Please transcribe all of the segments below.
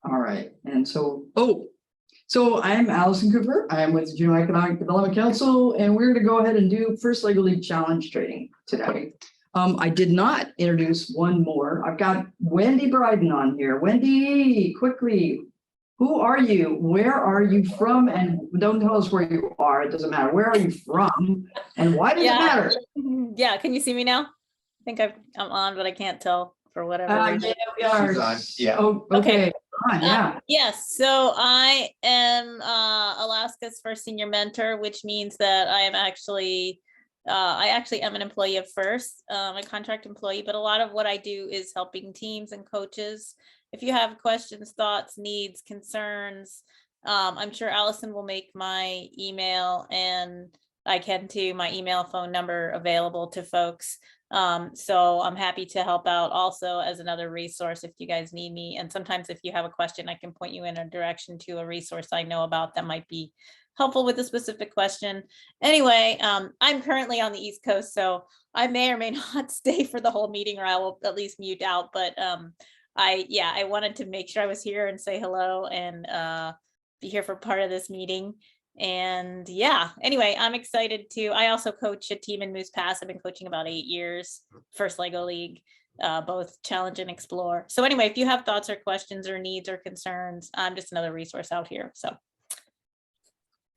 All right. And so, so I'm Allison Cooper. I am with the Junior Economic Development Council, and we're going to go ahead and do First Lego League Challenge training today. I did not introduce one more. I've got Wendy Bryden on here. Wendy, quickly, who are you? Where are you from? And don't tell us where you are. It doesn't matter. Where are you from? And why does it matter? Yeah. Can you see me now? I think I'm on, but I can't tell for whatever reason. Yeah, we are. She's on. Yeah. Oh, okay. Yeah. Yes. So I am Alaska's first senior mentor, which means that I am actually am an employee of First, a contract employee, but a lot of what I do is helping teams and coaches. If you have questions, thoughts, needs, concerns, I'm sure Allison will make my email, and I can too, my email, phone number available to folks. So I'm happy to help out also as another resource if you guys need me. And sometimes if you have a question, I can point you in a direction to a resource I know about that might be helpful with a specific question. Anyway, I'm currently on the East Coast, so I may or may not stay for the whole meeting, or I will at least mute out. But I wanted to make sure I was here and say hello and be here for part of this meeting. And yeah, anyway, I'm excited to. I also coach a team in Moose Pass. I've been coaching about 8 years, First Lego League, both challenge and explore. So anyway, if you have thoughts or questions or needs or concerns, I'm just another resource out here. So.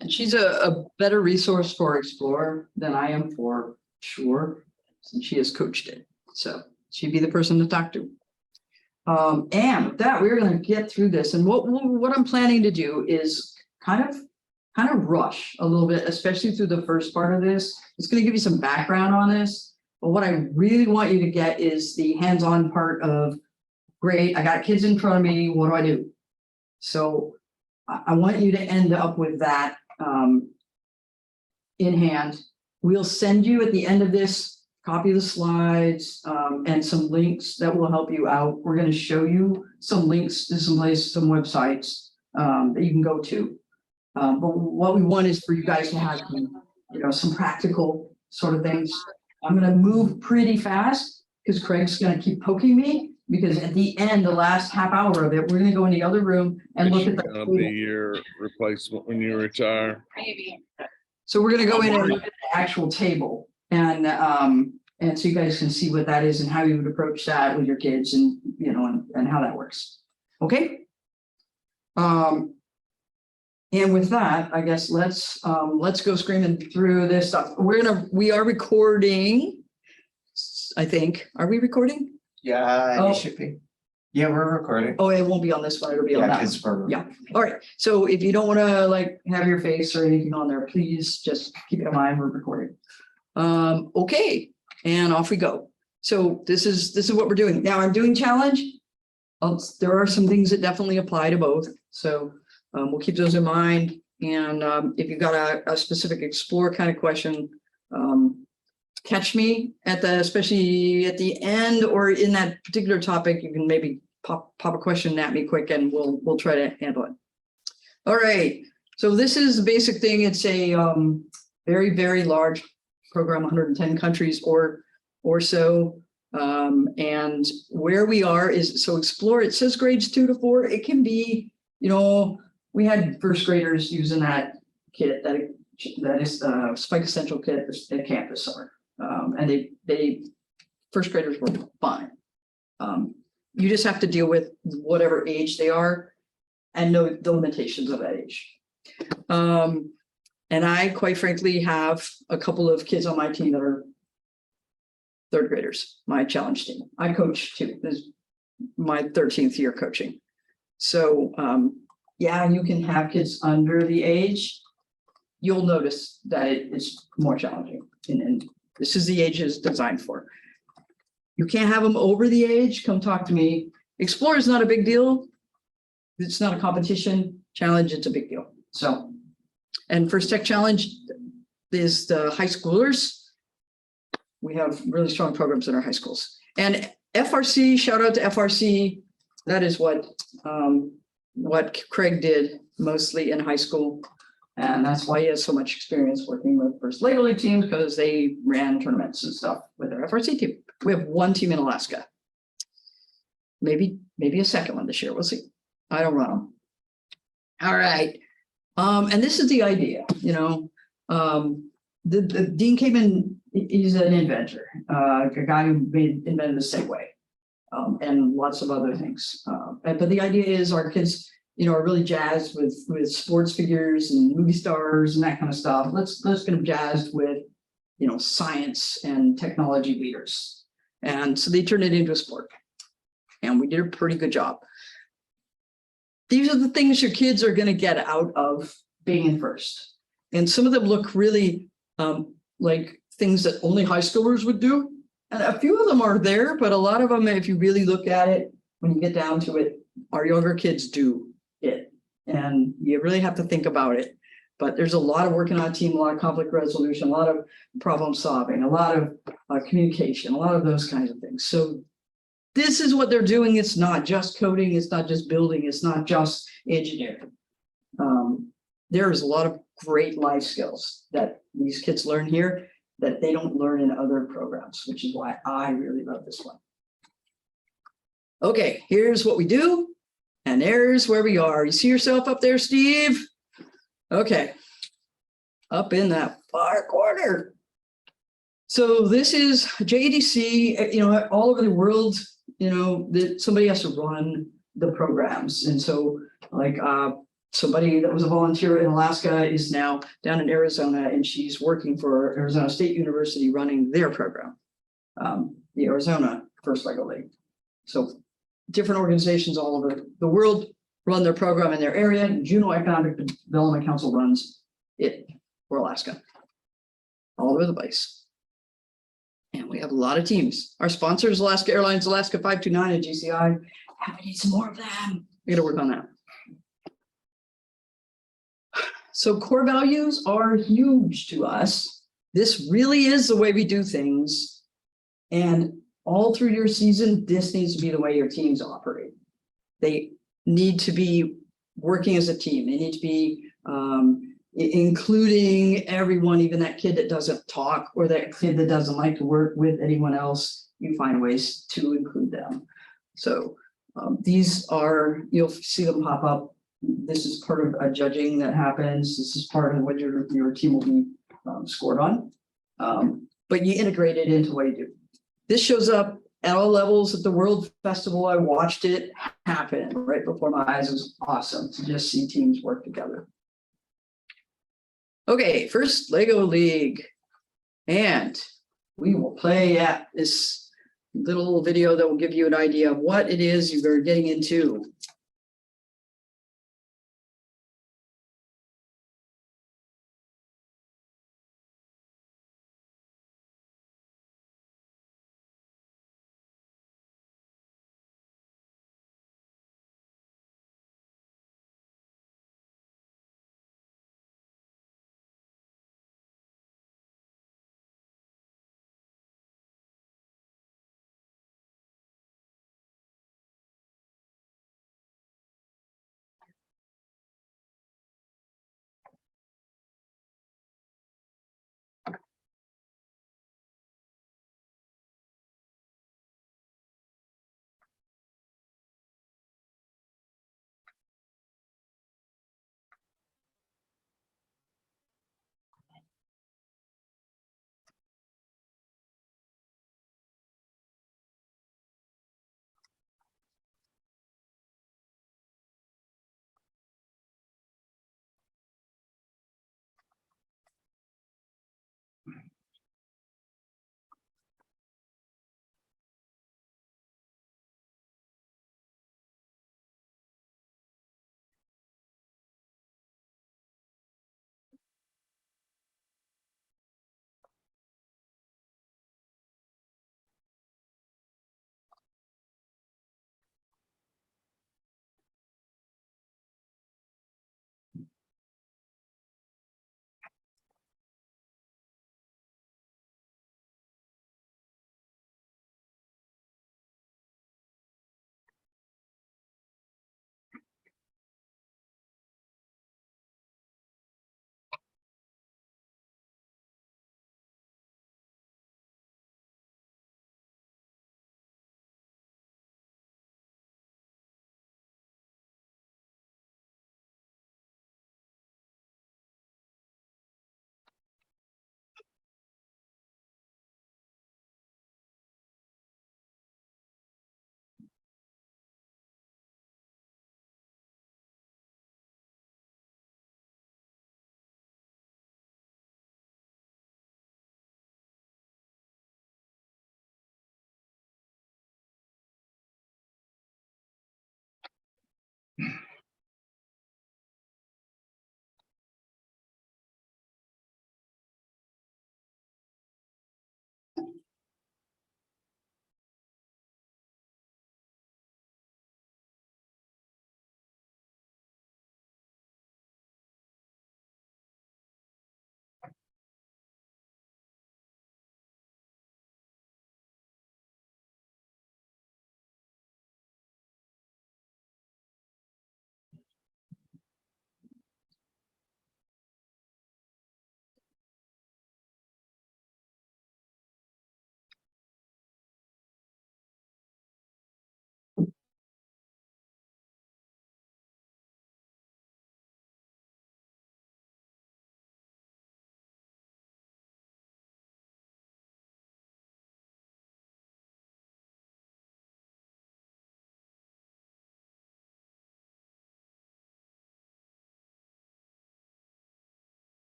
And she's a better resource for Explorer than I am for sure, since she has coached it. So she'd be the person to talk to. And with that, we're going to get through this. And what I'm planning to do is kind of rush a little bit, especially through the first part of this. It's going to give you some background on this. But what I really want you to get is the hands-on part of, great, I got kids in front of me, what do I do? So I want you to end up with that in hand. We'll send you at the end of this copy of the slides and some links that will help you out. We're going to show you some links to some places, some websites that you can go to. But what we want is for you guys to have, some practical sort of things. I'm going to move pretty fast because Craig's going to keep poking me. Because at the end, the last half hour of it, we're going to go in the other room and look at the table. Be your replacement when you retire. Maybe. So we're going to go in and look at the actual table, and so you guys can see what that is and how you would approach that with your kids, and and how that works. Okay. And with that, I guess let's go screaming through this stuff. We are recording. I think. Are we recording? Yeah, you should be. Yeah, we're recording. Oh, it won't be on this one. It'll be on that one. Yeah. All right. So if you don't want to have your face or anything on there, please just keep it in mind we're recording. Okay. And off we go. So this is what we're doing. Now I'm doing challenge. There are some things that definitely apply to both. So we'll keep those in mind. And if you've got a specific explore kind of question, catch me especially at the end or in that particular topic. You can maybe pop a question at me quick, and we'll try to handle it. All right. So this is the basic thing. It's a very, very large program, 110 countries or so. And where we are is, so explore, it says grades 2 to 4. It can be, we had first graders using that kit that is Spike Essential kit at camp this summer. And they first graders were fine. You just have to deal with whatever age they are and know the limitations of that age. And I, quite frankly, have a couple of kids on my team that are third graders, my challenge team. I coach too. This is my 13th year coaching. So yeah, you can have kids under the age. You'll notice that it's more challenging. And this is the age it's designed for. You can't have them over the age. Come talk to me. Explore is not a big deal. It's not a competition. Challenge, it's a big deal. So, and First Tech Challenge is the high schoolers. We have really strong programs in our high schools. And FRC, shout out to FRC. That is what Craig did mostly in high school. And that's why he has so much experience working with First Lego League teams, because they ran tournaments and stuff with their FRC team. We have one team in Alaska. Maybe a second one this year. We'll see. I don't run them. All right. And this is the idea, you know, the Dean came in, he's an inventor, a guy who invented the Segway, and lots of other things. But the idea is our kids, you know, are really jazzed with sports figures and movie stars and that kind of stuff. Let's get them jazzed with, you know, science and technology leaders. And so they turned it into a sport. And we did a pretty good job. These are the things your kids are going to get out of being in first. And some of them look really like things that only high schoolers would do. And a few of them are there, but a lot of them, if you really look at it, when you get down to it, our younger kids do it. And you really have to think about it. But there's a lot of working on a team, a lot of conflict resolution, a lot of problem solving, a lot of communication, a lot of those kinds of things. So this is what they're doing. It's not just coding. It's not just building. It's not just engineering. There's a lot of great life skills that these kids learn here that they don't learn in other programs, which is why I really love this one. Okay, here's what we do. And there's where we are. You see yourself up there, Steve? Okay, up in that far corner. So this is JEDC, you know, all over the world, you know, that somebody has to run the programs. And so like somebody that was a volunteer in Alaska is now down in Arizona, and she's working for Arizona State University running their program, the Arizona First Lego League. So different organizations all over the world run their program in their area. Juneau Economic Development Council runs it for Alaska, all over the place. And we have a lot of teams. Our sponsors, Alaska Airlines, Alaska 529 and GCI. And we need some more of them. We got to work on that. So core values are huge to us. This really is the way we do things. And all through your season, this needs to be the way your teams operate. They need to be working as a team. They need to be including everyone, even that kid that doesn't talk or that kid that doesn't like to work with anyone else. You find ways to include them. So these are, you'll see them pop up. This is part of a judging that happens. This is part of what your team will be scored on. But you integrate it into what you do. This shows up at all levels at the World Festival. I watched it happen right before my eyes. It was awesome to just see teams work together. Okay, first Lego League. And we will play at this little video that will give you an idea of what it is you're getting into.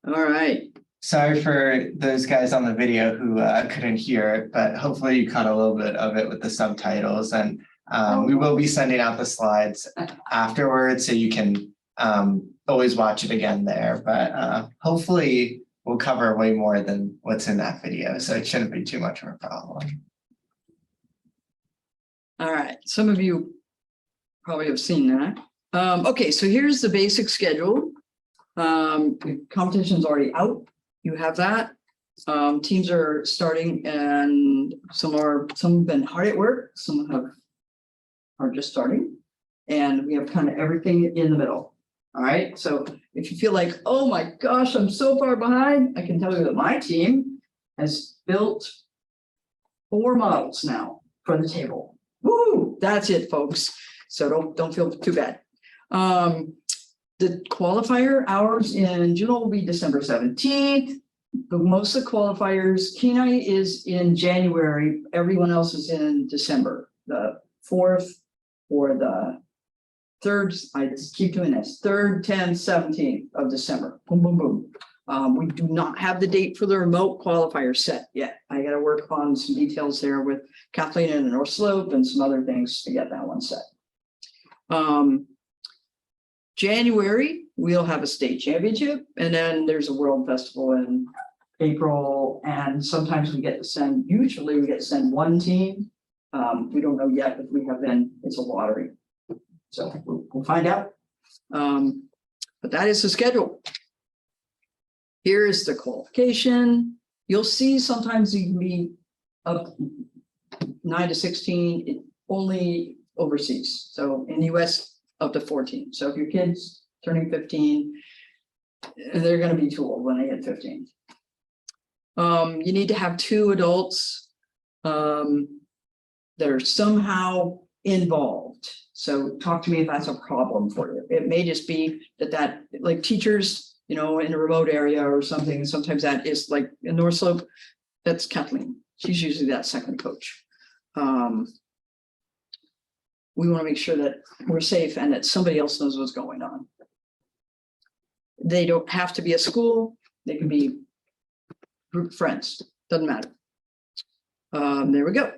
All right. Sorry for those guys on the video who couldn't hear it, but hopefully you caught a little bit of it with the subtitles. And we will be sending out the slides afterwards, so you can always watch it again there. But hopefully we'll cover way more than what's in that video, so it shouldn't be too much of a problem. All right. Some of you probably have seen that. Okay, so here's the basic schedule. The competition's already out. You have that. Teams are starting, and some have been hard at work, some are just starting, and we have kind of everything in the middle. All right. So if you feel like, oh my gosh, I'm so far behind, I can tell you that my team has built 4 models now for the table. Woo! That's it, folks. So don't feel too bad. The qualifier hours in Juneau will be December 17th. But most of the qualifiers, Kenai is in January. Everyone else is in December. The 4th or the 3rd, I just keep doing this, 3rd, 10th, 17th of December. Boom, boom, boom. We do not have the date for the remote qualifier set yet. I got to work on some details there with Kathleen in the North Slope and some other things to get that one set. January, we'll have a state championship, and then there's a world festival in April, and sometimes we get to send, usually we get to send 1 team. We don't know yet if we have been, it's a lottery. So we'll find out. But that is the schedule. Here is the qualification. You'll see sometimes you can be up 9 to 16, only overseas. So in the US, up to 14. So if your kid's turning 15, they're going to be too old when they hit 15. You need to have 2 adults that are somehow involved. So talk to me if that's a problem for you. It may just be that like teachers, you know, in a remote area or something. Sometimes that is like in North Slope, that's Kathleen. She's usually that second coach. We want to make sure that we're safe and that somebody else knows what's going on. They don't have to be a school. They can be group friends. Doesn't matter. There we go.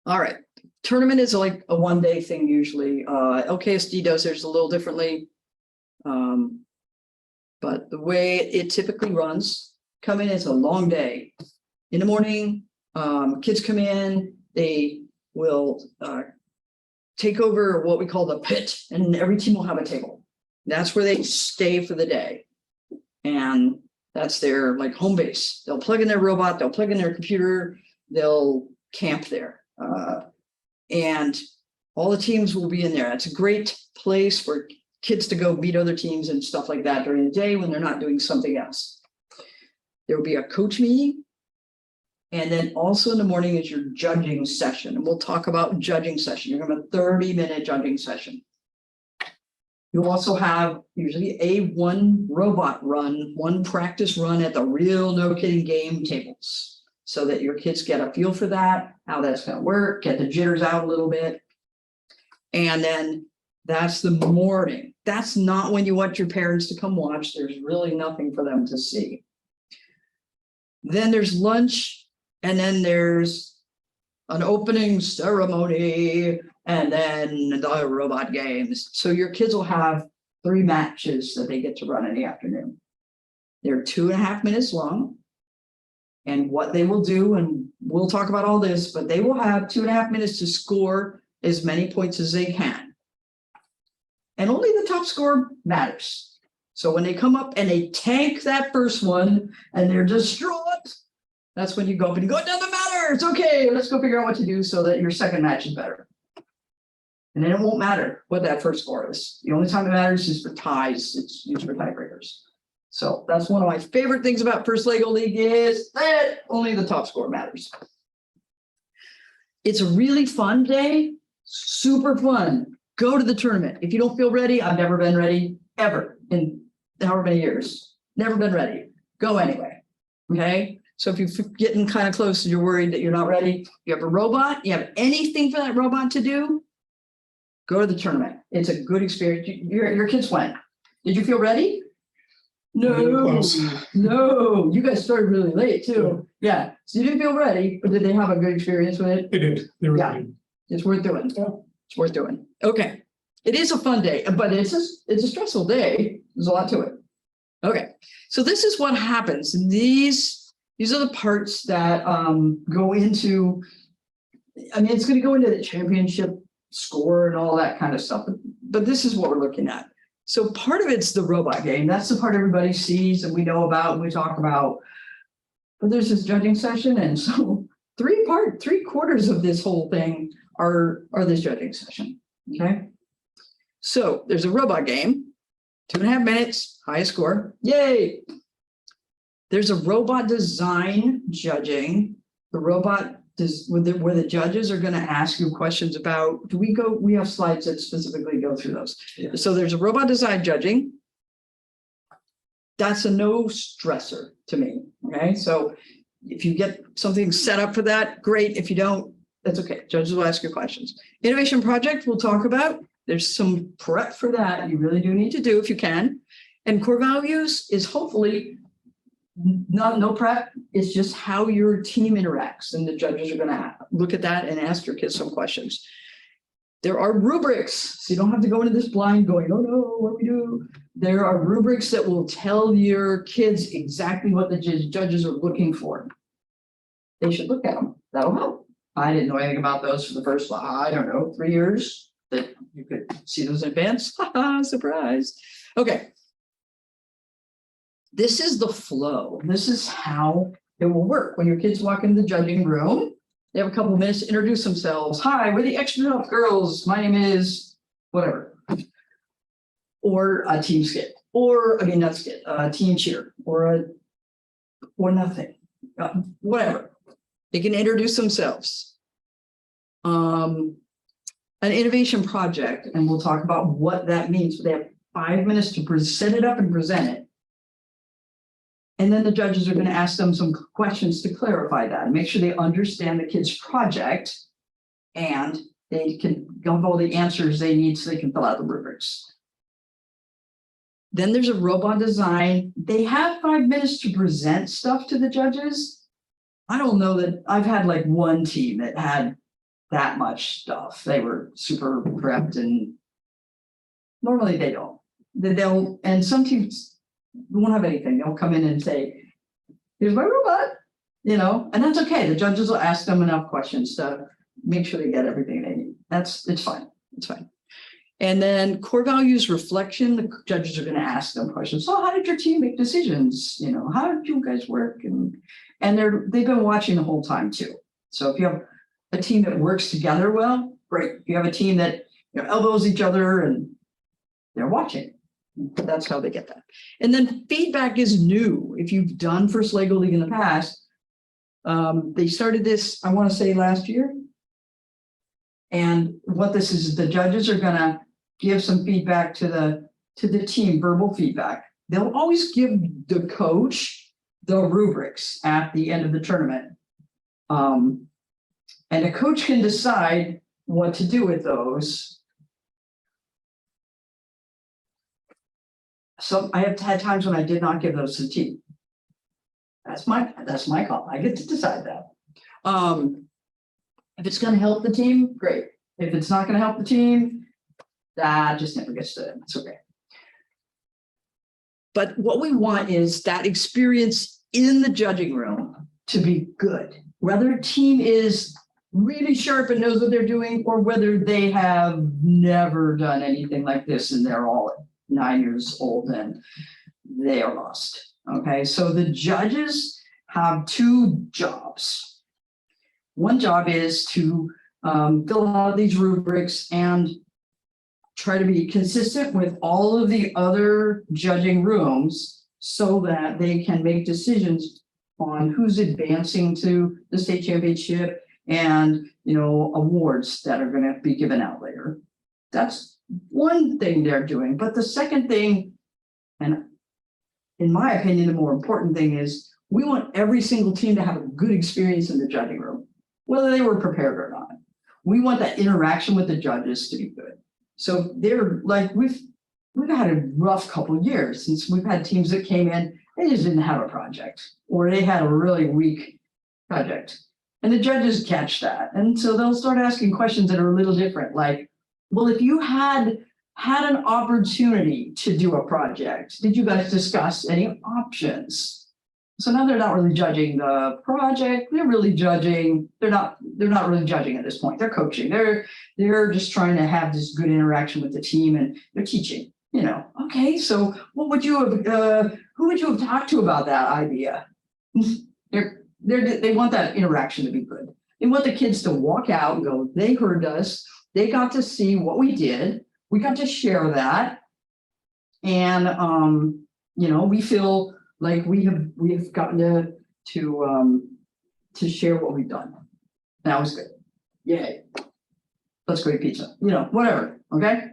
All right. Tournament is like a 1-day thing usually. LKSD does theirs a little differently. But the way it typically runs, come in, it's a long day. In the morning, kids come in, they will take over what we call the pit, and every team will have a table. That's where they stay for the day. And that's their like home base. They'll plug in their robot, they'll plug in their computer, they'll camp there. And all the teams will be in there. It's a great place for kids to go meet other teams and stuff like that during the day when they're not doing something else. There will be a coach meeting. And then also in the morning is your judging session. And we'll talk about judging session. You're going to have a 30-minute judging session. You'll also have usually one robot run, 1 practice run at the real no kidding game tables, so that your kids get a feel for that, how that's going to work, get the jitters out a little bit. And then That's the morning. That's not when you want your parents to come watch. There's really nothing for them to see. Then there's lunch, and then there's an opening ceremony, and then the robot games. So your kids will have 3 matches that they get to run in the afternoon. They're 2.5 minutes long. And what they will do, and we'll talk about all this, but they will have 2.5 minutes to score as many points as they can. And only the top score matters. So when they come up and they tank that first one and they're distraught, that's when you go up and go, it doesn't matter. It's okay. Let's go figure out what to do so that your second match is better. And then it won't matter what that first score is. The only time it matters is for ties. It's used for tiebreakers. So that's one of my favorite things about First Lego League is that only the top score matters. It's a really fun day, super fun. Go to the tournament. If you don't feel ready, I've never been ready ever in however many years. Never been ready. Go anyway. Okay. So if you're getting kind of close and you're worried that you're not ready, you have a robot, you have anything for that robot to do, go to the tournament. It's a good experience. Your kids went. Did you feel ready? No, no. You guys started really late too. Yeah. So you didn't feel ready, but did they have a good experience with it? They did. They were Yeah. good. It's worth doing. It's worth doing. Okay. It is a fun day, but it's a stressful day. There's a lot to it. Okay. So this is what happens. These are the parts that go into, I mean, it's going to go into the championship score and all that kind of stuff. But this is what we're looking at. So part of it's the robot game. That's the part everybody sees and we know about and we talk about. But there's this judging session. And so 3/4 of this whole thing are this judging session. Okay. So there's a robot game, 2.5 minutes, highest score. Yay. There's a robot design judging. The robot where the judges are going to ask you questions about, we have slides that specifically go through those. Yeah. So there's a robot design judging. That's a no stressor to me. Okay. So if you get something set up for that, great. If you don't, that's okay. Judges will ask you questions. Innovation project we'll talk about. There's some prep for that you really do need to do if you can. And core values is hopefully no prep. It's just how your team interacts, and the judges are going to look at that and ask your kids some questions. There are rubrics, so you don't have to go into this blind going, oh no, what do we do? There are rubrics that will tell your kids exactly what the judges are looking for. They should look at them. That'll help. I didn't know anything about those for the first, I don't know, 3 years that you could see those in advance. Surprise. Okay. This is the flow. This is how it will work. When your kids walk into the judging room, they have a couple of minutes to introduce themselves. Hi, we're the Extra Enough Girls. My name is whatever. Or a team skit. Or, I mean, not skit, team cheer. Or nothing. Whatever. They can introduce themselves. An innovation project, and we'll talk about what that means. They have 5 minutes to set it up and present it. And then the judges are going to ask them some questions to clarify that and make sure they understand the kid's project and they can give all the answers they need so they can fill out the rubrics. Then there's a robot design. They have 5 minutes to present stuff to the judges. I don't know that I've had like one team that had that much stuff. They were super prepped, and normally they don't. They'll, and some teams won't have anything. They'll come in and say, here's my robot, and that's okay. The judges will ask them enough questions to make sure they get everything they need. It's fine. It's fine. And then core values reflection, the judges are going to ask them questions. So how did your team make decisions? How did you guys work? And they've been watching the whole time too. So if you have a team that works together well, great. If you have a team that elbows each other and they're watching, that's how they get that. And then feedback is new. If you've done First Lego League in the past, they started this, I want to say last year. And what this is the judges are going to give some feedback to the team, verbal feedback. They'll always give the coach the rubrics at the end of the tournament. And the coach can decide what to do with those. I have had times when I did not give those to the team. That's my call. I get to decide that. If it's going to help the team, great. If it's not going to help the team, that just never gets to it. It's okay. But what we want is that experience in the judging room to be good. Whether a team is really sharp and knows what they're doing, or whether they have never done anything like this and they're all 9 years old and they are lost. Okay, so the judges have two jobs. One job is to fill out these rubrics and try to be consistent with all of the other judging rooms so that they can make decisions on who's advancing to the state championship and, you know, awards that are going to be given out later. That's one thing they're doing. But the second thing, and in my opinion, the more important thing is we want every single team to have a good experience in the judging room, whether they were prepared or not. We want that interaction with the judges to be good. So they're like, we've had a rough couple of years since we've had teams that came in, they just didn't have a project, or they had a really weak project. And the judges catch that. And so they'll start asking questions that are a little different, like, well, if you had an opportunity to do a project, did you guys discuss any options? So now they're not really judging the project. They're really judging. They're not really judging at this point. They're coaching. They're just trying to have this good interaction with the team, and they're teaching. You know, okay, so what would you have? Who would you have talked to about that idea? They want that interaction to be good. They want the kids to walk out and go, they heard us. They got to see what we did. We got to share that, and you know, we feel like we have gotten to share what we've done. That was good. Yay. Let's go eat pizza. You know, whatever. Okay.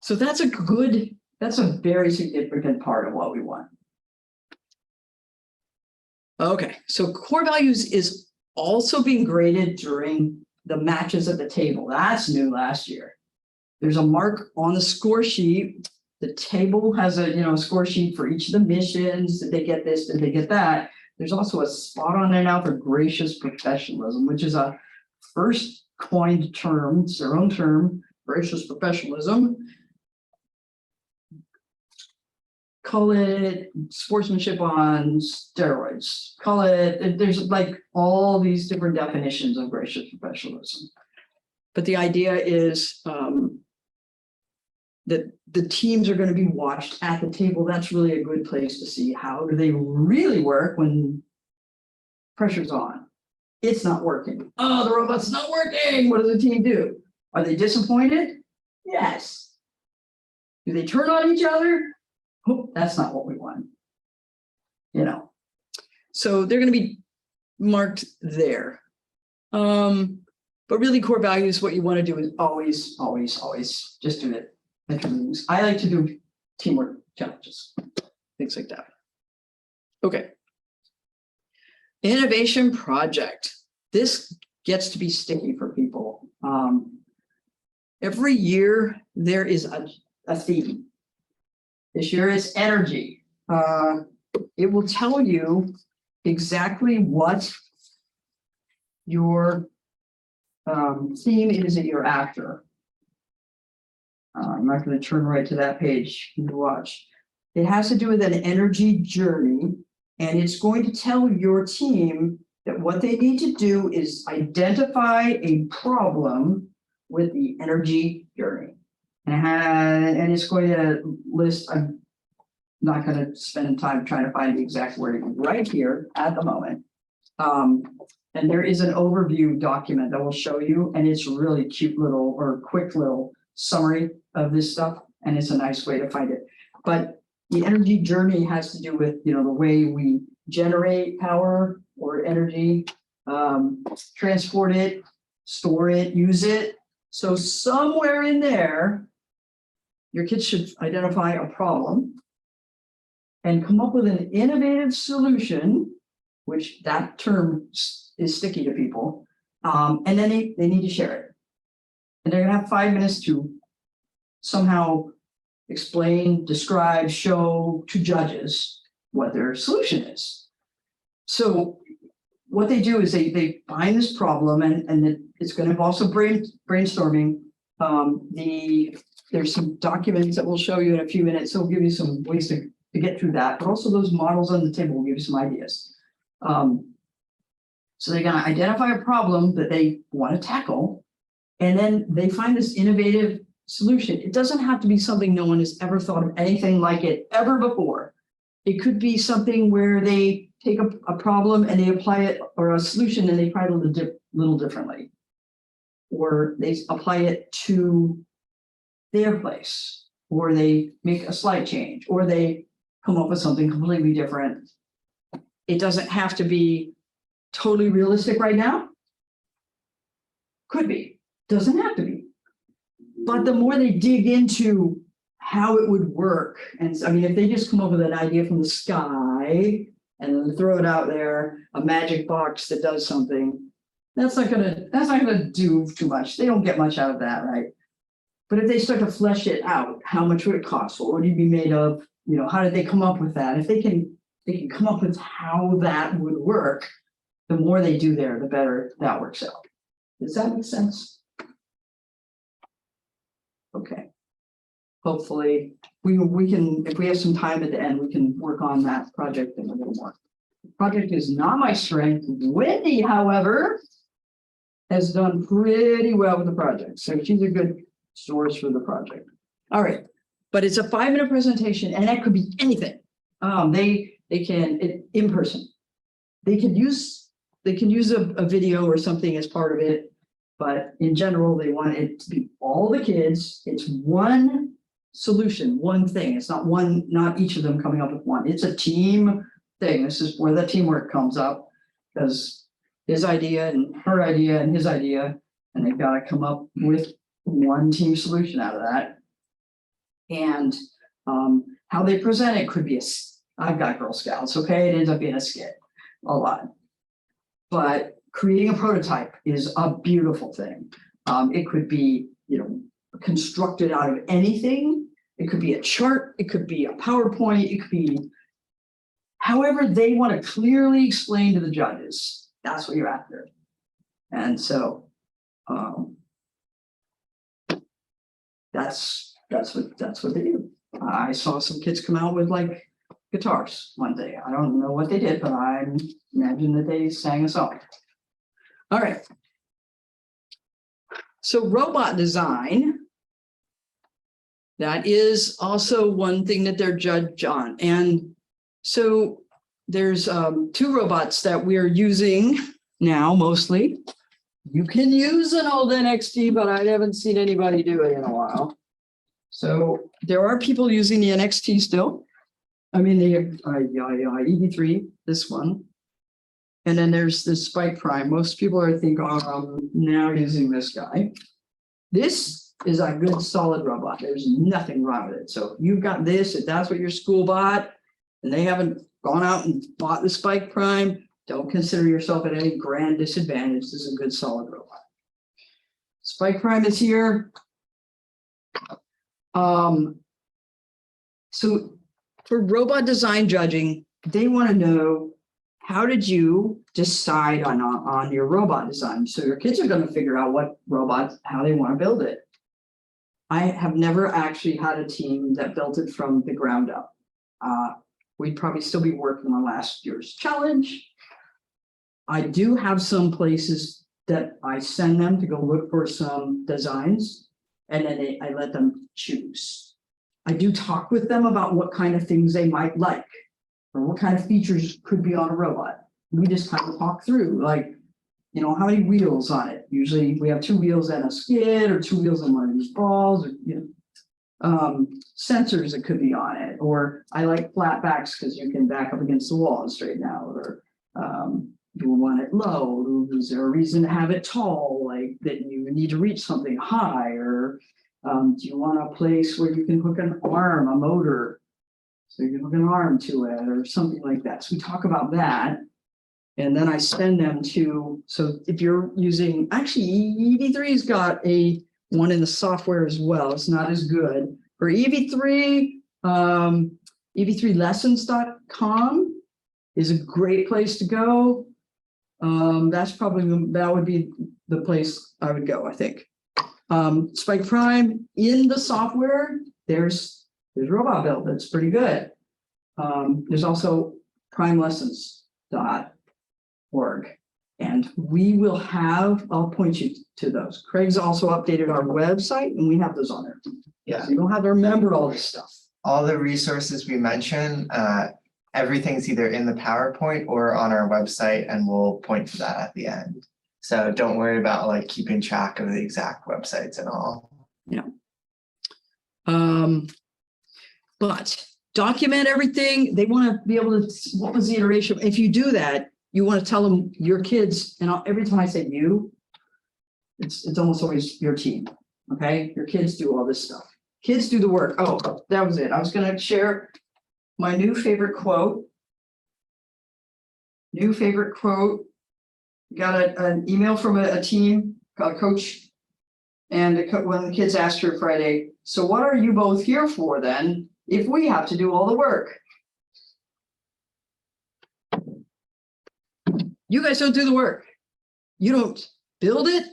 So that's a very significant part of what we want. Okay, so core values is also being graded during the matches at the table. That's new last year. There's a mark on the score sheet. The table has a score sheet for each of the missions. Did they get this? Did they get that? There's also a spot on there now for gracious professionalism, which is a first coined term. It's their own term, gracious professionalism. Call it sportsmanship on steroids. Call it, there's like all these different definitions of gracious professionalism. But the idea is that the teams are going to be watched at the table. That's really a good place to see how do they really work when pressure's on. It's not working. Oh, the robot's not working. What does the team do? Are they disappointed? Yes. Do they turn on each other? Oh, that's not what we want. You know, so they're going to be marked there. But really core values, what you want to do is always just do it. I like to do teamwork challenges, things like that. Okay. Innovation project. This gets to be sticky for people. Every year there is a theme. This year is energy. It will tell you exactly what your theme is that you're after. I'm not going to turn right to that page to watch. It has to do with an energy journey, and it's going to tell your team that what they need to do is identify a problem with the energy journey. And it's going to list, I'm not going to spend time trying to find the exact wording right here at the moment. And there is an overview document that will show you, and it's really cute little or quick little summary of this stuff, and it's a nice way to find it. But the energy journey has to do with, you know, the way we generate power or energy, transport it, store it, use it. So somewhere in there, your kids should identify a problem and come up with an innovative solution, which that term is sticky to people. And then they need to share it. And they're going to have 5 minutes to somehow explain, describe, show to judges what their solution is. So what they do is they find this problem, and it's going to involve some brainstorming. There's some documents that we'll show you in a few minutes. So we'll give you some ways to get through that, but also those models on the table will give you some ideas. So they're going to identify a problem that they want to tackle, and then they find this innovative solution. It doesn't have to be something no one has ever thought of anything like it ever before. It could be something where they take a problem and they apply it, or a solution, and they try it a little differently. Or they apply it to their place, or they make a slight change, or they come up with something completely different. It doesn't have to be totally realistic right now. Could be, doesn't have to be. But the more they dig into how it would work, and I mean, if they just come up with an idea from the sky and then throw it out there, a magic box that does something, that's not gonna do too much. They don't get much out of that, right? But if they start to flesh it out, how much would it cost? What would it be made of? You know, how did they come up with that? If they can come up with how that would work, the more they do there, the better that works out. Does that make sense? Okay. Hopefully we can, if we have some time at the end, we can work on that project in a little more. The project is not my strength. Wendy, however, has done pretty well with the project. So she's a good source for the project. All right. But it's a 5-minute presentation, and that could be anything. They can in person. They can use a video or something as part of it, but in general, they want it to be all the kids. It's one solution, one thing. It's not each of them coming up with one. It's a team thing. This is where the teamwork comes up, because his idea and her idea and his idea, and they've got to come up with one team solution out of that. And how they present it could be I've got Girl Scouts, okay? It ends up being a skit a lot. But creating a prototype is a beautiful thing. It could be, constructed out of anything. It could be a chart. It could be a PowerPoint. It could be however they want to clearly explain to the judges. That's what you're after. And so that's what they do. I saw some kids come out with like guitars one day. I don't know what they did, but I imagine that they sang a song. All right. So robot design, that is also one thing that they're judged on. And so there's 2 robots that we're using now mostly. You can use an old NXT, but I haven't seen anybody do it in a while. So there are people using the NXT still. I mean, the EV3, this one. And then there's this Spike Prime. Most people are now using this guy. This is a good solid robot. There's nothing wrong with it. So if you've got this, if that's what your school bought, and they haven't gone out and bought the Spike Prime, don't consider yourself at any grand disadvantage. This is a good solid robot. Spike Prime is here. So for robot design judging, they want to know, how did you decide on your robot design? So your kids are going to figure out what robots, how they want to build it. I have never actually had a team that built it from the ground up. We'd probably still be working on last year's challenge. I do have some places that I send them to go look for some designs, and then I let them choose. I do talk with them about what kind of things they might like, or what kind of features could be on a robot. We just kind of talk through, like, how many wheels on it. Usually we have 2 wheels and a skid, or 2 wheels and one of these balls, or sensors that could be on it. Or I like flat backs because you can back up against the wall and straighten out. Or do we want it low? Is there a reason to have it tall, like that you need to reach something high? Or do you want a place where you can hook an arm, a motor, so you can hook an arm to it, or something like that? So we talk about that. And then I send them to, so if you're using, actually EV3's got one in the software as well. It's not as good, For EV3, EV3lessons.com is a great place to go. That would be the place I would go, I think. Spike Prime in the software, there's Robot Build, that's pretty good. There's also primelessons.org. And we will I'll point you to those. Craig's also updated our website and we have those on there. Yeah. So you don't have to remember all this stuff. All the resources we mentioned, everything's either in the PowerPoint or on our website, and we'll point to that at the end. So don't worry about like keeping track of the exact websites and all. Yeah. But document everything. They want to be able to, what was the iteration? If you do that, you want to tell them your kids, and every time I say you, it's almost always your team. Okay, your kids do all this stuff. Kids do the work. Oh, that was it. I was going to share my new favorite quote. Got an email from a team, a coach, and one of the kids asked her Friday, so what are you both here for then if we have to do all the work? You guys don't do the work. You don't build it.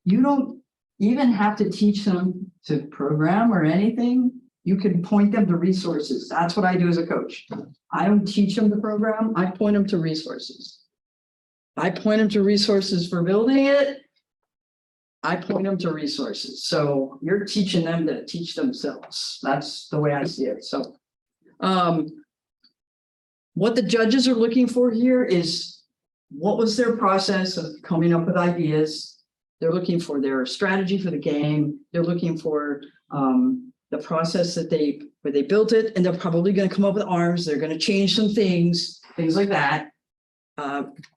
You don't even have to teach them to program or anything. You can point them to resources. That's what I do as a coach. I don't teach them to program. I point them to resources. I point them to resources for building it. I point them to resources. So you're teaching them to teach themselves. That's the way I see it. So what the judges are looking for here is, what was their process of coming up with ideas? They're looking for their strategy for the game. They're looking for the process where they built it, and they're probably going to come up with arms. They're going to change some things like that.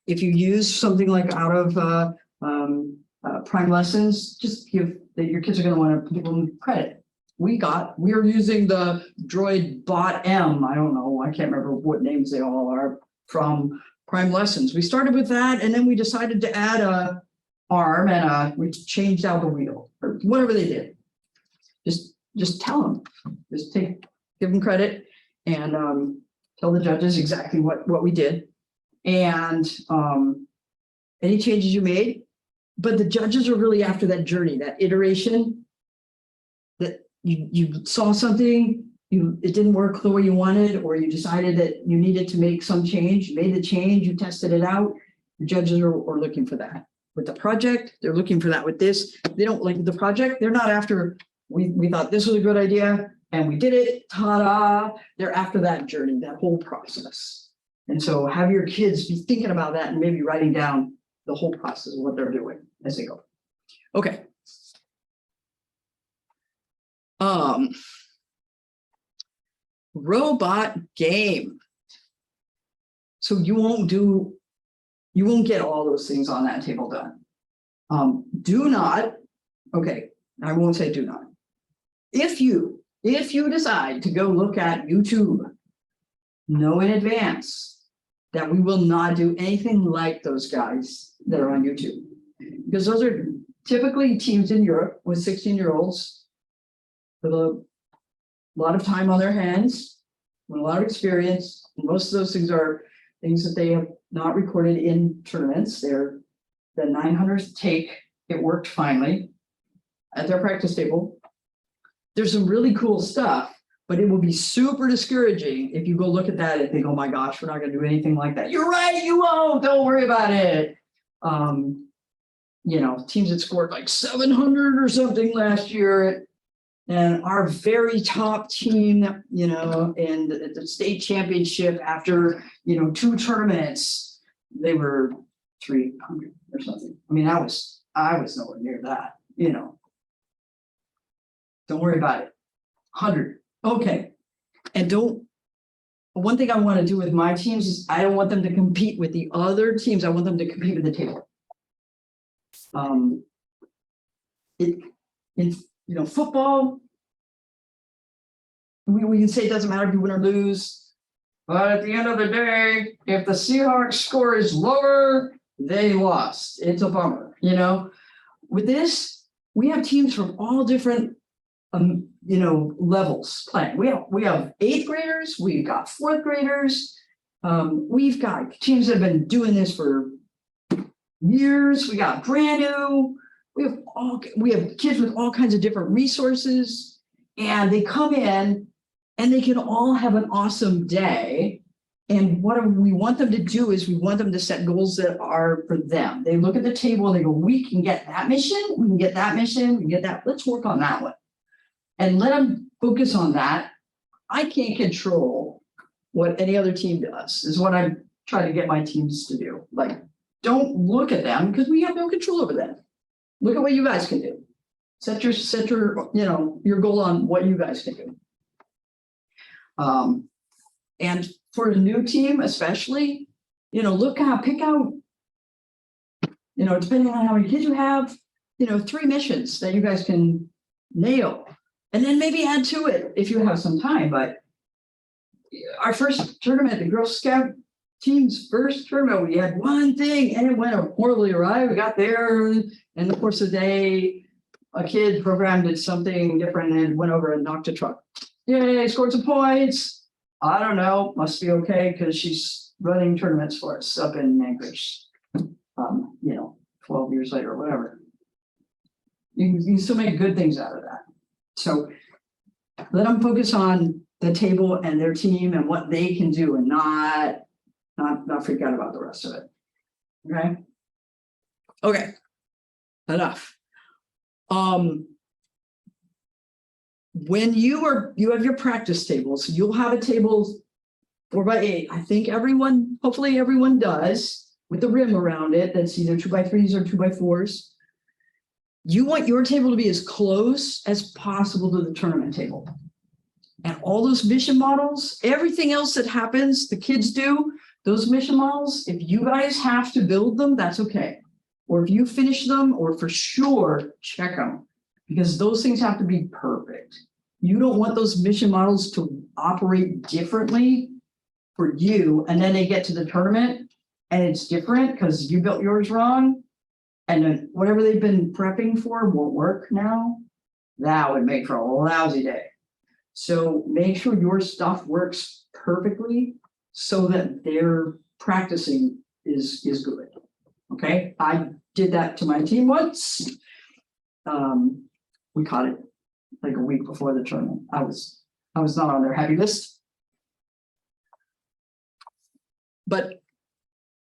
If you use something like out of Prime Lessons, just give that your kids are going to want to give them credit. We are using the Droid Bot M. I don't know. I can't remember what names they all are from Prime Lessons. We started with that, and then we decided to add a arm and we changed out the wheel or whatever they did. Just tell them. Just give them credit and tell the judges exactly what we did and any changes you made. But the judges are really after that journey, that iteration, that you saw something, it didn't work the way you wanted, or you decided that you needed to make some change, you made the change, you tested it out. The judges are looking for that. With the project, they're looking for that with this. They don't like the project. They're not after, we thought this was a good idea and we did it, ta-da. They're after that journey, that whole process. And so have your kids be thinking about that and maybe writing down the whole process of what they're doing as they go. Okay. Robot game. So you won't get all those things on that table done. Do not, okay, I won't say do not. If you decide to go look at YouTube, know in advance that we will not do anything like those guys that are on YouTube. Because those are typically teams in Europe with 16-year-olds with a lot of time on their hands, with a lot of experience. And most of those things are things that they have not recorded in tournaments. They're the 900th take. It worked finally at their practice table. There's some really cool stuff, but it will be super discouraging if you go look at that and think, oh my gosh, we're not going to do anything like that. You're right, you won't. Don't worry about it. You know, teams that scored like 700 or something last year. And our very top team, you know, in the state championship after, you know, 2 tournaments, they were 300 or something. I mean, I was nowhere near that, you know. Don't worry about it. 100. Okay. And one thing I want to do with my teams is I don't want them to compete with the other teams. I want them to compete with the table. You know, football, we can say it doesn't matter if you win or lose, but at the end of the day, if the Seahawks score is lower, they lost. It's a bummer, you know. With this, we have teams from all different levels playing. We have 8th graders, we've got 4th graders, we've got teams that have been doing this for years. We got brand new. We have kids with all kinds of different resources, and they come in and they can all have an awesome day. And what we want them to do is we want them to set goals that are for them. They look at the table and they go, we can get that mission, we can get that mission, we can get that. Let's work on that one. And let them focus on that. I can't control what any other team does, is what I'm trying to get my teams to do. Like, don't look at them because we have no control over them. Look at what you guys can do. Set your goal on what you guys can do. And for a new team, especially, pick out, depending on how many kids you have, 3 missions that you guys can nail. And then maybe add to it if you have some time. But our first tournament, the Girl Scout team's first tournament, we had one thing and it went horribly awry. We got there, and in the course of the day, a kid programmed did something different and went over and knocked a truck. Yay, scored some points. I don't know, must be okay because she's running tournaments for us up in Anchorage. 12 years later or whatever. You can still make good things out of that. So let them focus on the table and their team and what they can do, and not freak out about the rest of it. Okay, enough. When you have your practice tables, you'll have a table 4x8. I think hopefully everyone does, with the rim around it that's either 2x3s or 2x4s. You want your table to be as close as possible to the tournament table. And all those mission models, everything else that happens, the kids do, those mission models, if you guys have to build them, that's okay. Or if you finish them, or for sure, check them. Because those things have to be perfect. You don't want those mission models to operate differently for you, and then they get to the tournament and it's different because you built yours wrong, and then whatever they've been prepping for won't work now. That would make for a lousy day. So make sure your stuff works perfectly so that their practicing is good. Okay, I did that to my team once. We caught it like a week before the tournament. I was not on their happy list. But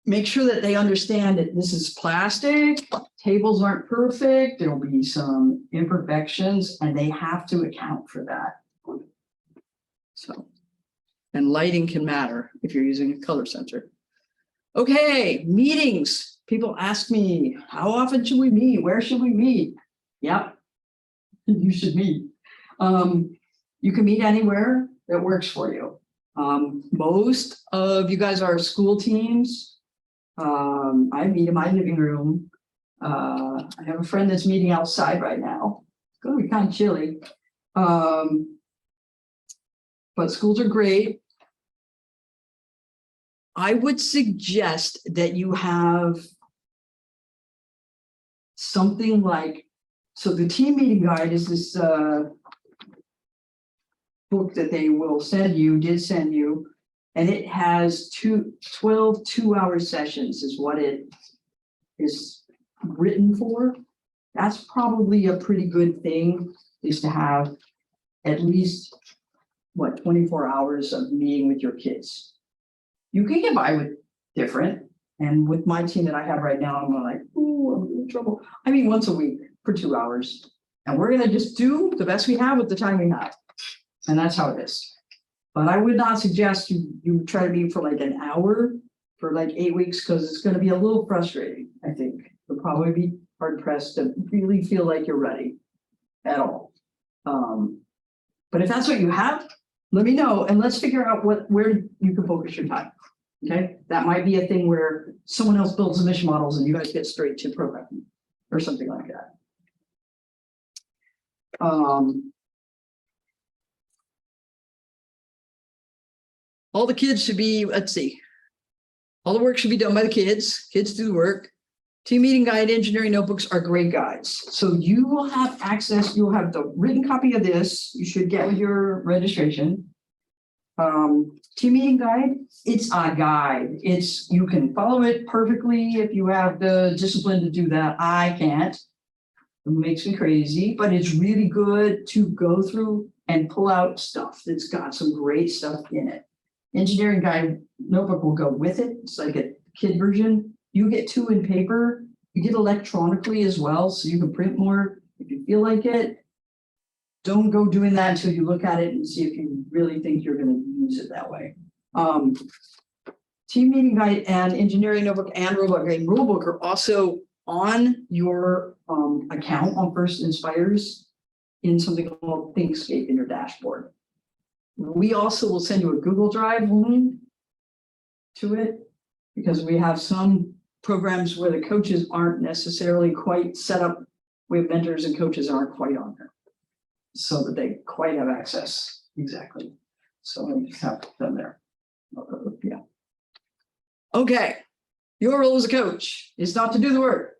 make sure that they understand that this is plastic, tables aren't perfect, there'll be some imperfections, and they have to account for that. So, and lighting can matter if you're using a color sensor. Okay, meetings. People ask me, how often should we meet? Where should we meet? Yep, you should meet. You can meet anywhere that works for you. Most of you guys are school teams. I meet in my living room. I have a friend that's meeting outside right now. It's going to be kind of chilly. But schools are great. I would suggest that you have something like, so the team meeting guide is this book that they will send you, and it has 12 two-hour sessions is what it is written for. That's probably a pretty good thing, is to have at least 24 hours of meeting with your kids. You can get by with different, and with my team that I have right now, I'm like, ooh, I'm in trouble. I meet once a week for 2 hours, and we're gonna just do the best we have with the time we have, and that's how it is. But I would not suggest you try to meet for like an hour for like 8 weeks, because it's going to be a little frustrating. I think you'll probably be hard pressed to really feel like you're ready at all. But if that's what you have, let me know, and let's figure out where you can focus your time. Okay, that might be a thing where someone else builds the mission models and you guys get straight to programming or something like that. All the kids should be, let's see, all the work should be done by the kids. Kids do the work. Team meeting guide, engineering notebooks are great guides. So you will have access, you'll have the written copy of this, you should get with your registration. Team meeting guide, it's a guide. You can follow it perfectly if you have the discipline to do that. I can't. It makes me crazy, but it's really good to go through and pull out stuff that's got some great stuff in it. Engineering guide notebook will go with it. It's like a kid version. You get 2 in paper. You get electronically as well, so you can print more if you feel like it. Don't go doing that until you look at it and see if you really think you're going to use it that way. Team meeting guide and engineering notebook and robot game rulebook are also on your account on First Inspires in something called ThinkScape in your dashboard. We also will send you a Google Drive link to it because we have some programs where the coaches aren't necessarily quite set up. We have mentors and coaches aren't quite on there so that they quite have access. Exactly. So I just have them there. Yeah. Okay. Your role as a coach is not to do the work.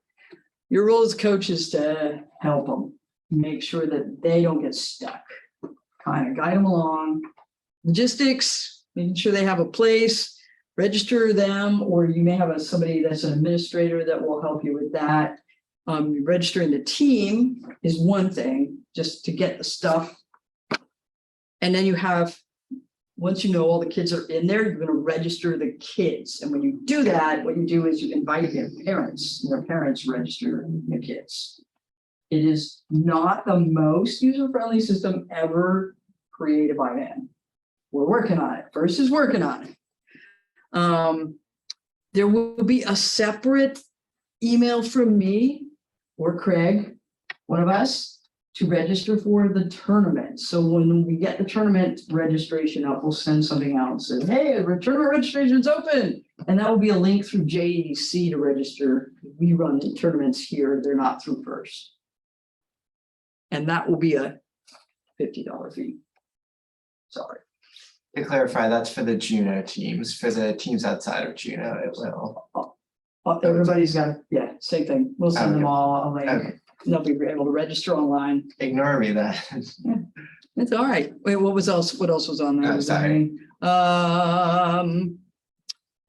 Your role as a coach is to help them, make sure that they don't get stuck, kind of guide them along. Logistics, making sure they have a place, register them, or you may have somebody that's an administrator that will help you with that. Registering the team is one thing, just to get the stuff. And then you have, once you know all the kids are in there, you're going to register the kids. And when you do that, what you do is you invite their parents, and their parents register the kids. It is not the most user-friendly system ever created by man. We're working on it. First is working on it. There will be a separate email from me or Craig, one of us, to register for the tournament. So when we get the tournament registration up, we'll send something out and say, hey, the tournament registration's open. And that will be a link through JEC to register. We run the tournaments here. They're not through First. And that will be a $50 fee. Sorry. To clarify, that's for the Juno teams. For the teams outside of Juno, it will. Everybody's got, yeah, same thing. We'll send them all a link. Okay. They'll be able to register online. Ignore me then. Yeah, it's all right. Wait, what else was on there? Oh, sorry.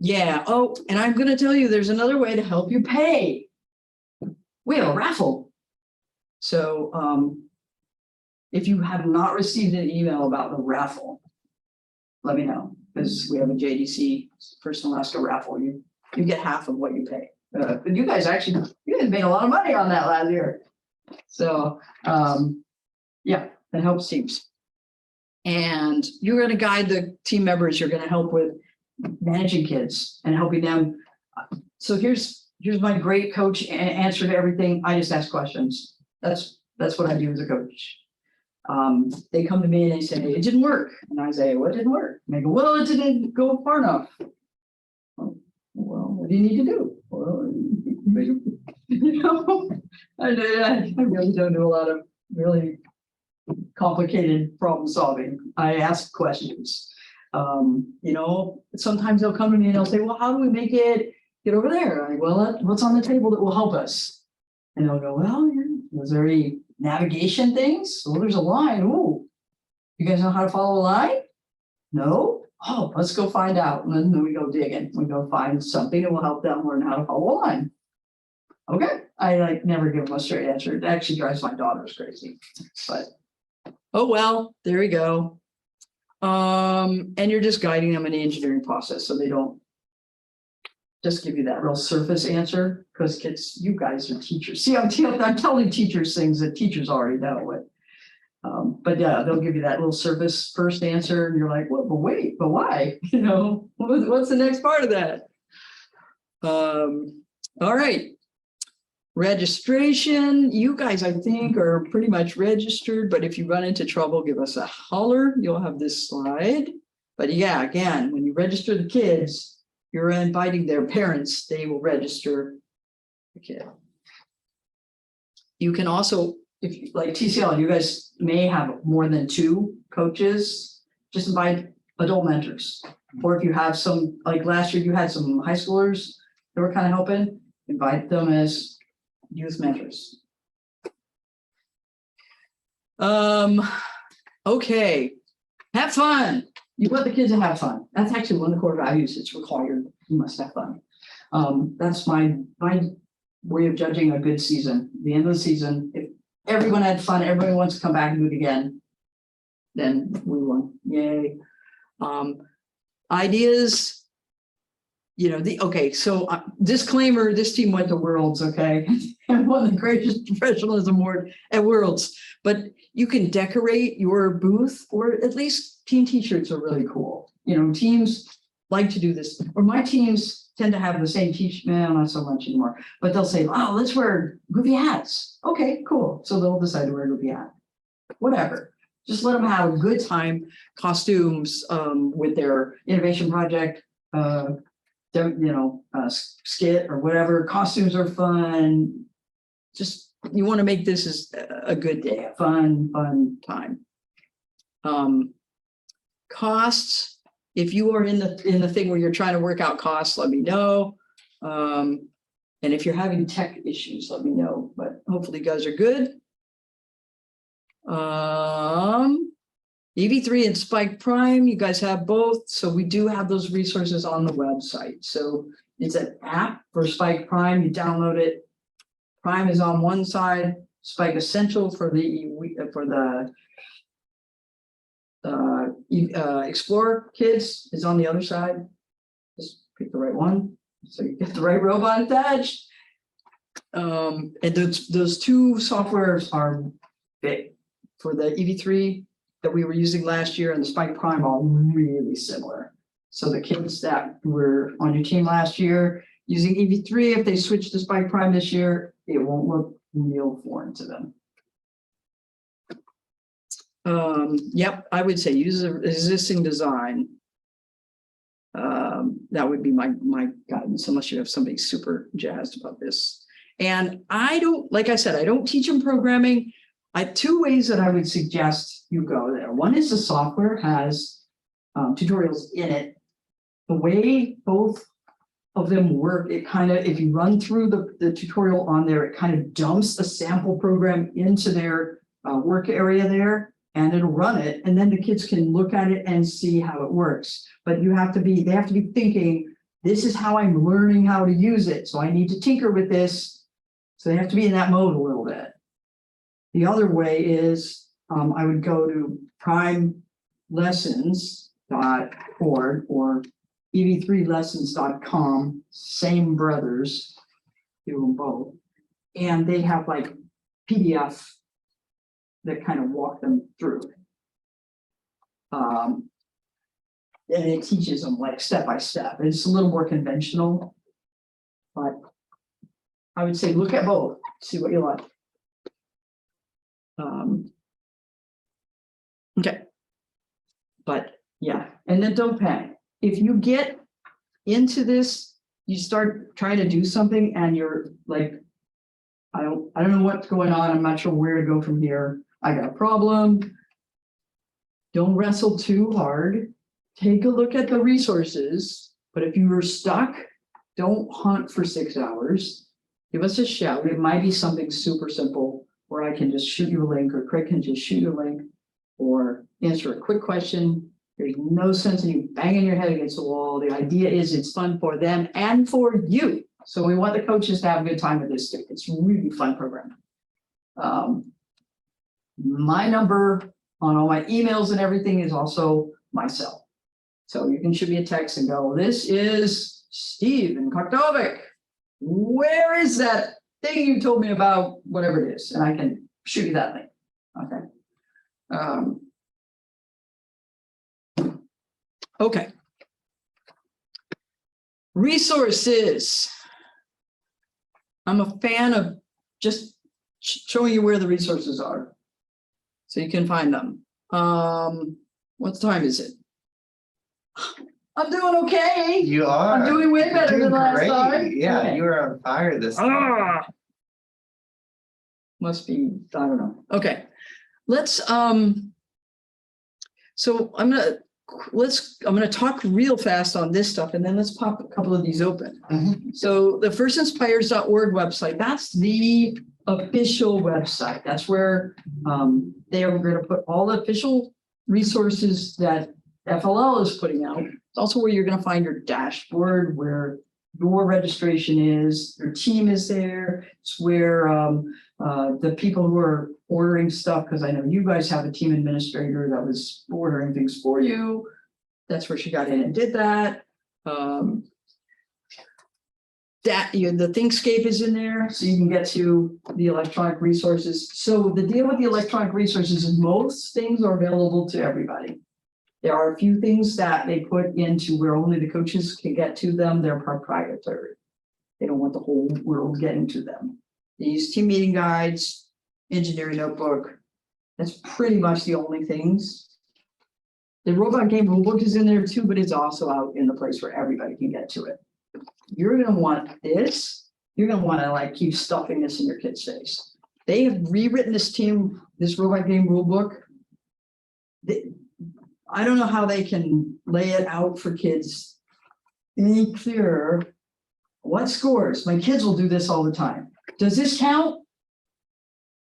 Yeah. Oh, and I'm going to tell you, there's another way to help you pay. We have a raffle. So if you have not received an email about the raffle, let me know, because we have a JDC First Alaska raffle. You get half of what you pay. But you guys made a lot of money on that last year. So yeah, that helps teams. And you're going to guide the team members. You're going to help with managing kids and helping them. So here's my great coach answer to everything. I just ask questions. That's what I do as a coach. They come to me and they say, it didn't work. And I say, what didn't work? And they go, well, it didn't go far enough. Well, what do you need to do? Well, you know, I really don't do a lot of really complicated problem solving. I ask questions. You know, sometimes they'll come to me and they'll say, well, how do we make it get over there? I go, well, what's on the table that will help us? And they'll go, well, is there any navigation things? Well, there's a line. Ooh, you guys know how to follow a line? No? Oh, let's go find out. And then we go digging. We go find something that will help them learn how to follow a line. Okay. I never give them a straight answer. It actually drives my daughters crazy. But oh well, there we go. And you're just guiding them in the engineering process so they don't just give you that real surface answer, because kids, you guys are teachers. See, I'm telling teachers things that teachers already know. But yeah, they'll give you that little surface first answer, and you're like, well, but wait, but why? You know, what's the next part of that? All right. Registration. You guys, I think, are pretty much registered, but if you run into trouble, give us a holler. You'll have this slide. But yeah, again, when you register the kids, you're inviting their parents. They will register the kid. You can also, if you, like TCL, you guys may have more than 2 coaches, just invite adult mentors. Or if you have some, like last year, you had some high schoolers that were kind of helping, invite them as youth mentors. Okay, have fun. You want the kids to have fun. That's actually one of the core values. It's required. You must have fun. That's my way of judging a good season. The end of the season, if everyone had fun, everybody wants to come back and do it again, then we won. Yay. Ideas. You know, so disclaimer, this team went to Worlds, okay? And won the greatest professionalism award at Worlds. But you can decorate your booth, or at least team t-shirts are really cool. You know, teams like to do this, or my teams tend to have the same t-shirt, not so much anymore, but they'll say, oh, let's wear goofy hats. Okay, cool. So they'll decide to wear a goofy hat. Whatever. Just let them have a good time. Costumes with their innovation project, skit or whatever. Costumes are fun. Just, you want to make this as a good day, a fun time. Costs. If you are in the thing where you're trying to work out costs, let me know. And if you're having tech issues, let me know. But hopefully you guys are good. EV3 and Spike Prime, you guys have both. So we do have those resources on the website. So it's an app for Spike Prime. You download it. Prime is on one side. Spike Essential for the Explorer kids is on the other side. Just pick the right one so you get the right robot attached. And those two softwares are big. For the EV3 that we were using last year and the Spike Prime are really similar. So the kids that were on your team last year using EV3, if they switch to Spike Prime this year, it won't look real foreign to them. Yep, I would say use an existing design. That would be my guidance, unless you have somebody super jazzed about this. And I don't, like I said, I don't teach them programming. Two ways that I would suggest you go there. One is the software has tutorials in it. The way both of them work, it kind of, if you run through the tutorial on there, it kind of dumps a sample program into their work area there, and it'll run it, and then the kids can look at it and see how it works. But they have to be thinking, this is how I'm learning how to use it, so I need to tinker with this. So they have to be in that mode a little bit. The other way is I would go to primelessons.org or ev3lessons.com, same brothers, do them both. And they have like PDF that kind of walk them through. And it teaches them like step by step. It's a little more conventional, but I would say look at both, see what you like. Okay, but yeah, and then don't panic. If you get into this, you start trying to do something and you're like, I don't know what's going on. I'm not sure where to go from here. I got a problem. Don't wrestle too hard. Take a look at the resources. But if you were stuck, don't hunt for 6 hours. Give us a shout. It might be something super simple where I can just shoot you a link, or Craig can just shoot you a link, or answer a quick question. There's no sense in you banging your head against the wall. The idea is it's fun for them and for you. So we want the coaches to have a good time with this too. It's a really fun program. My number on all my emails and everything is also my cell. So you can shoot me a text and go, this is Steve in Koktovic. Where is that thing you told me about, whatever it is? And I can shoot you that link. Okay. Okay. Resources. I'm a fan of just showing you where the resources are so you can find them. What time is it? I'm doing okay. You are. I'm doing way better than last time. Yeah, okay. You were on fire this time. Must be, I don't know. Okay. Let's so I'm going to talk real fast on this stuff and then let's pop a couple of these open. So the firstinspires.org website, that's the official website. That's where they are going to put all the official resources that FLL is putting out. It's also where you're going to find your dashboard, where your registration is, your team is there. It's where the people who are ordering stuff, because I know you guys have a team administrator that was ordering things for you. That's where she got in and did that. The ThinkScape is in there, so you can get to the electronic resources. So the deal with the electronic resources is most things are available to everybody. There are a few things that they put into where only the coaches can get to them. They're proprietary. They don't want the whole world getting to them. These team meeting guides, engineering notebook, that's pretty much the only things. The robot game rulebook is in there too, but it's also out in the place where everybody can get to it. You're going to want this. You're going to want to like keep stuffing this in your kid's face. They have rewritten this robot game rulebook. I don't know how they can lay it out for kids any clearer. What scores? My kids will do this all the time. Does this count?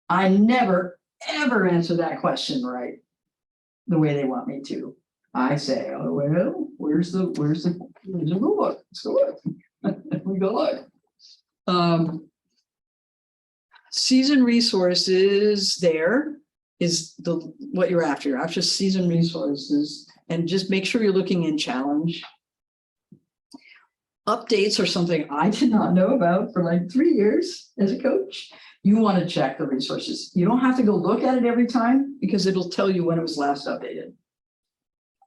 I never, ever answer that question right the way they want me to. I say, oh, well, where's the rule book? Let's go look. We go look. Season resources there is what you're after. You're after season resources, and just make sure you're looking in challenge. Updates are something I did not know about for like 3 years as a coach. You want to check the resources. You don't have to go look at it every time because it'll tell you when it was last updated.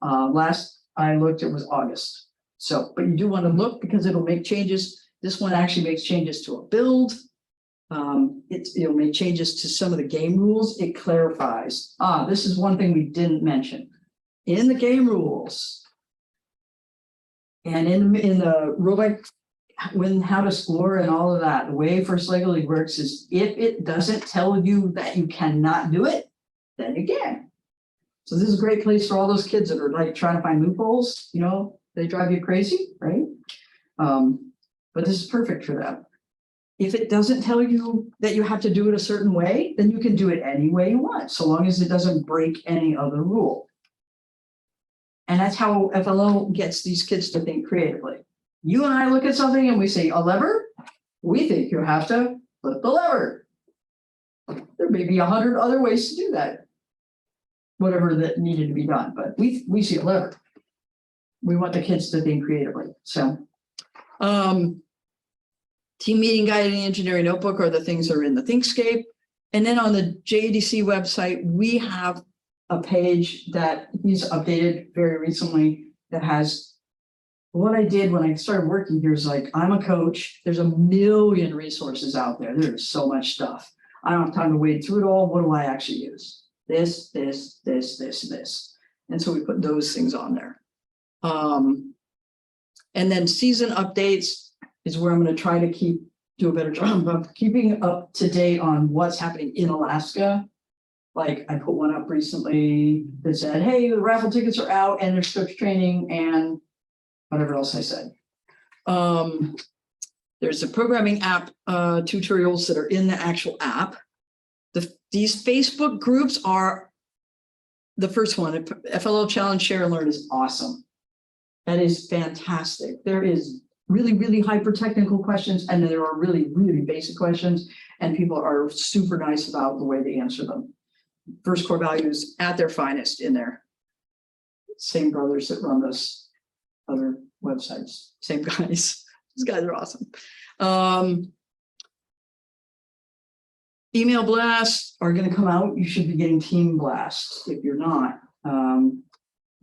Last I looked, it was August. So, but you do want to look because it'll make changes. This one actually makes changes to a build. It'll make changes to some of the game rules. It clarifies. This is one thing we didn't mention. In the game rules and in the robot, how to score and all of that, the way First Lego League works is if it doesn't tell you that you cannot do it, then you can. So this is a great place for all those kids that are like trying to find loopholes, you know, they drive you crazy, right? But this is perfect for them. If it doesn't tell you that you have to do it a certain way, then you can do it any way you want, so long as it doesn't break any other rule. And that's how FLO gets these kids to think creatively. You and I look at something and we say, a lever? We think you have to flip the lever. There may be 100 other ways to do that, whatever that needed to be done, but we see a lever. We want the kids to think creatively. So, team meeting guide and engineering notebook are the things that are in the ThinkScape. And then on the JADC website, we have a page that he's updated very recently that has what I did when I started working here is like, I'm a coach. There's a million resources out there. There's so much stuff. I don't have time to wade through it all. What do I actually use? This. And so we put those things on there. And then season updates is where I'm going to try to do a better job of keeping up to date on what's happening in Alaska. Like I put one up recently that said, hey, the raffle tickets are out and there's coach training and whatever else I said. There's a programming app tutorials that are in the actual app. These Facebook groups are the first one. FLL Challenge Share and Learn is awesome. That is fantastic. There is really, really hyper technical questions, and then there are really, really basic questions, and people are super nice about the way they answer them. First core values at their finest in there. Same brothers that run those other websites, same guys. These guys are awesome. Email blasts are going to come out. You should be getting team blasts. If you're not,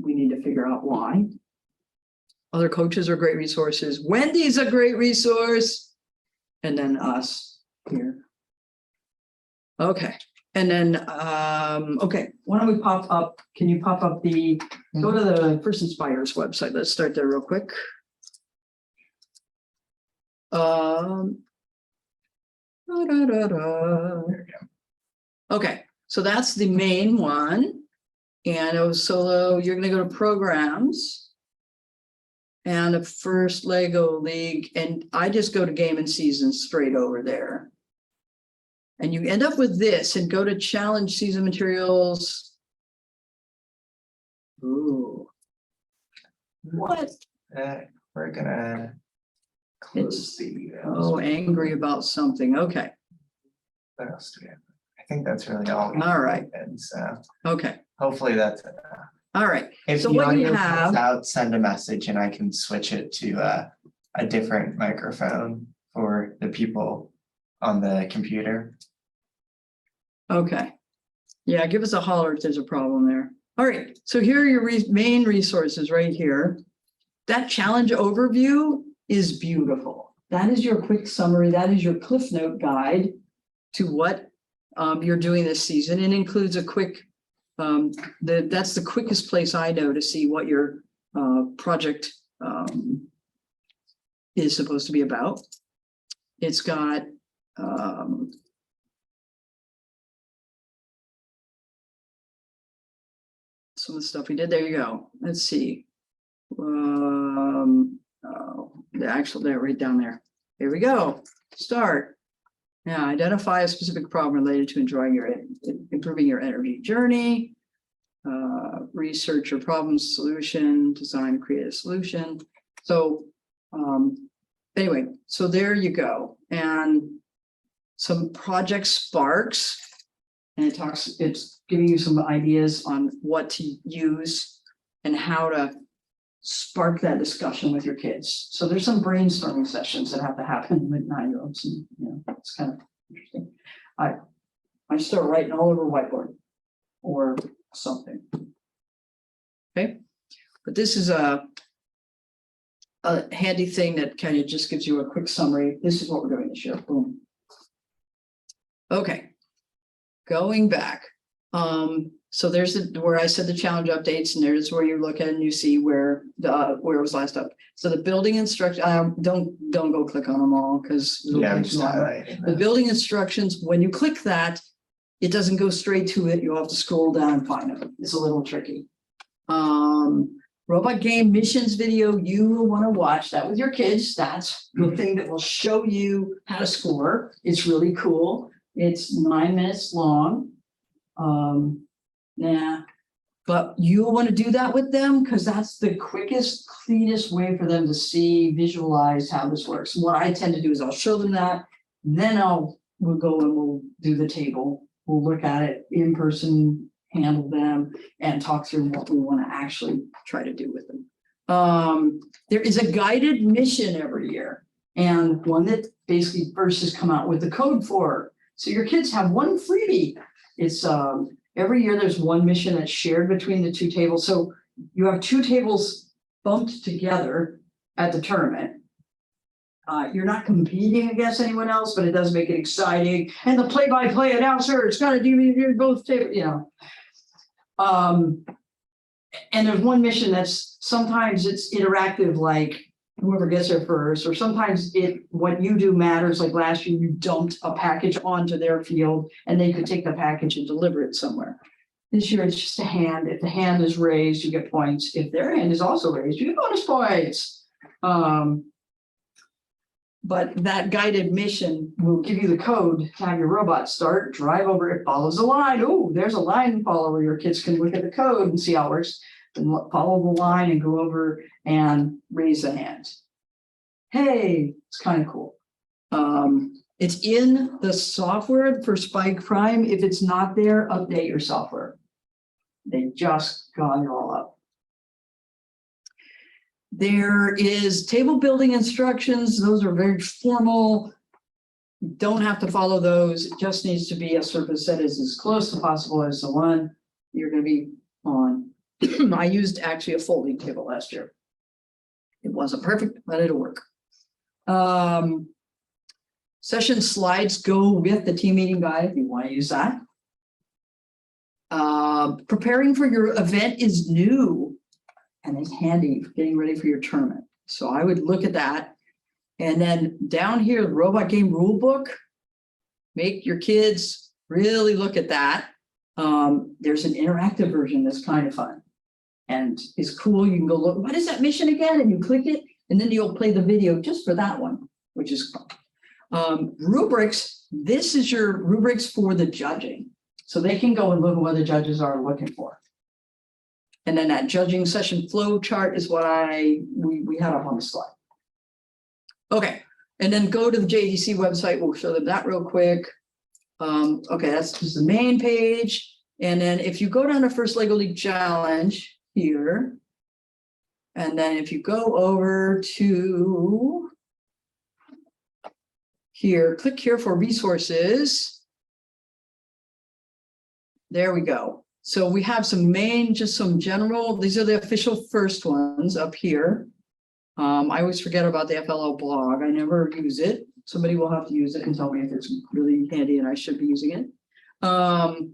we need to figure out why. Other coaches are great resources. Wendy's a great resource. And then us here. Okay. And then, okay, why don't we pop up, can you pop up go to the First Inspires website. Let's start there real quick. There we go. Okay, so that's the main one. And it was solo, you're gonna go to programs. And the first Lego League, and I just go to game and season straight over there. And you end up with this and go to challenge season materials. Ooh. What? We're gonna close the. Oh, angry about something. Okay. What else do we have? I think that's really all. All right. And so Okay. hopefully that's enough. All right. If So the what you audio cuts have, out, send a message and I can switch it to a different microphone for the people on the computer. okay. Yeah, give us a holler if there's a problem there. All right. So here are your main resources right here. That challenge overview is beautiful. That is your quick summary. That is your Cliff Note guide to what you're doing this season. It includes a quick, that's the quickest place I know to see what your project is supposed to be about. It's got some of the stuff we did. There you go. Let's see. The actual, they're right down there. Here we go. Start. Now, identify a specific problem related to improving your energy journey. Research your problem solution, design, create a solution. So anyway, so there you go. And some project sparks. And it's giving you some ideas on what to use and how to spark that discussion with your kids. So there's some brainstorming sessions that have to happen with 9-year-olds, and it's kind of interesting. I start writing all over whiteboard or something. Okay, but this is a handy thing that kind of just gives you a quick summary. This is what we're doing this year. Boom. Okay, going back. So there's where I said the challenge updates, and there's where you look at and you see where it was last up. So the building instruction, don't go click on them all because the building instructions, when you click that, it doesn't go straight to it. You'll have to scroll down and find them. It's a little tricky. Robot game missions video, you will want to watch that with your kids. That's the thing that will show you how to score. It's really cool. It's 9 minutes long. But you'll want to do that with them because that's the quickest, cleanest way for them to see, visualize how this works. And what I tend to do is I'll show them that, then we'll go and we'll do the table. We'll look at it in person, handle them, and talk through what we want to actually try to do with them. There is a guided mission every year, and one that basically first has come out with the code for. So your kids have one freebie. It's every year there's one mission that's shared between the two tables. So you have two tables bumped together at the tournament. You're not competing against anyone else, but it does make it exciting. And the play-by-play announcer, it's got to do both tables, and there's one mission that's sometimes it's interactive, like whoever gets there first, or sometimes what you do matters. Like last year, you dumped a package onto their field and they could take the package and deliver it somewhere. This year, it's just a hand. If the hand is raised, you get points. If their hand is also raised, you get bonus points. But that guided mission will give you the code to have your robot start, drive over, it follows the line. Oh, there's a line follower. Your kids can look at the code and see how it works, and follow the line and go over and raise the hand. Hey, it's kind of cool. It's in the software for Spike Prime. If it's not there, update your software. They just got it all up. There is table building instructions. Those are very formal. You don't have to follow those. It just needs to be a surface that is as close as possible as the one you're going to be on. I used actually a folding table last year. It wasn't perfect, but it'll work. Session slides go with the team meeting guide if you want to use that. Preparing for your event is new. And it's handy for getting ready for your tournament. So I would look at that. And then down here, the robot game rule book, make your kids really look at that. There's an interactive version that's kind of fun and is cool. You can go look, what is that mission again? And you click it, and then you'll play the video just for that one, which is cool. Rubrics, this is your rubrics for the judging. So they can go and look at what the judges are looking for. And then that judging session flow chart is what we had up on the slide. Okay, and then go to the JDC website. We'll show them that real quick. Okay, that's just the main page. And then if you go down to First Lego League Challenge here, and then if you go over to here, click here for resources. There we go. So we have some main, just some general, these are the official first ones up here. I always forget about the FLL blog. I never use it. Somebody will have to use it and tell me if it's really handy and I should be using it.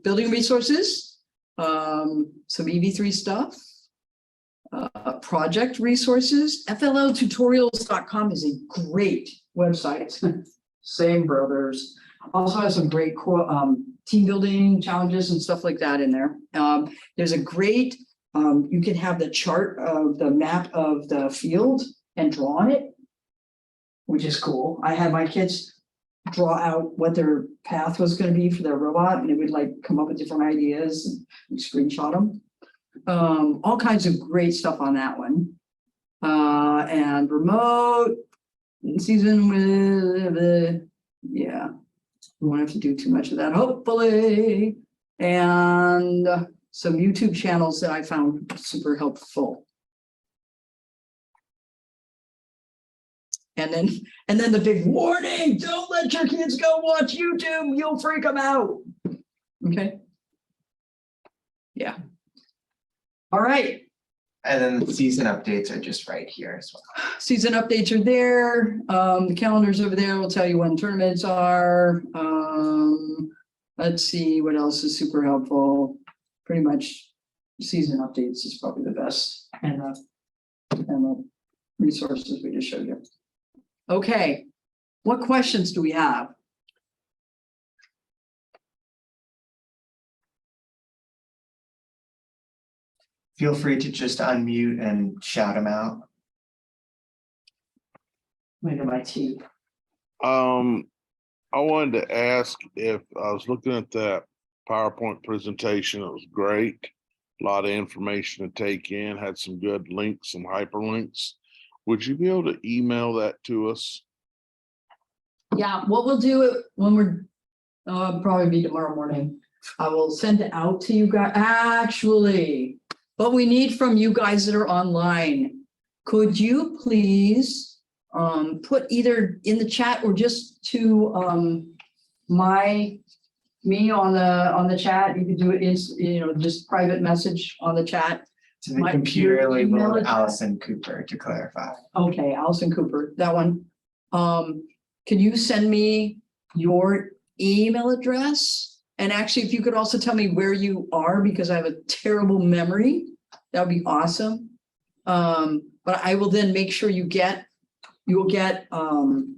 Building resources, some EV3 stuff, project resources. FLLtutorials.com is a great website. Same brothers. Also has some great team building challenges and stuff like that in there. There's a great, you can have the chart of the map of the field and draw on it, which is cool. I had my kids draw out what their path was going to be for their robot, and it would like come up with different ideas and screenshot them. All kinds of great stuff on that one. And remote season with yeah, we won't have to do too much of that, hopefully. And some YouTube channels that I found super helpful. And then the big warning, don't let your kids go watch YouTube, you'll freak them out. Okay. Yeah. All right. And then the season updates are just right here as well. Season updates are there. The calendars over there will tell you when tournaments are. Let's see what else is super helpful. Pretty much season updates is probably the best. And the resources we just showed you. Okay, what questions do we have? Feel free to just unmute and shout them out. Let me get my tea. I wanted to ask if I was looking at that PowerPoint presentation. It was great. A lot of information to take in, had some good links, some hyperlinks. Would you be able to email that to us? Yeah, what we'll do when we're probably be tomorrow morning. I will send it out to you guys. Actually, what we need from you guys that are online, could you please put either in the chat or just to me on the chat? You could do it in just private message on the chat. To the computer labeled Allison Cooper, to clarify. Okay, Allison Cooper, that one. Can you send me your email address? And actually, if you could also tell me where you are, because I have a terrible memory, that would be awesome. But I will then make sure you'll get the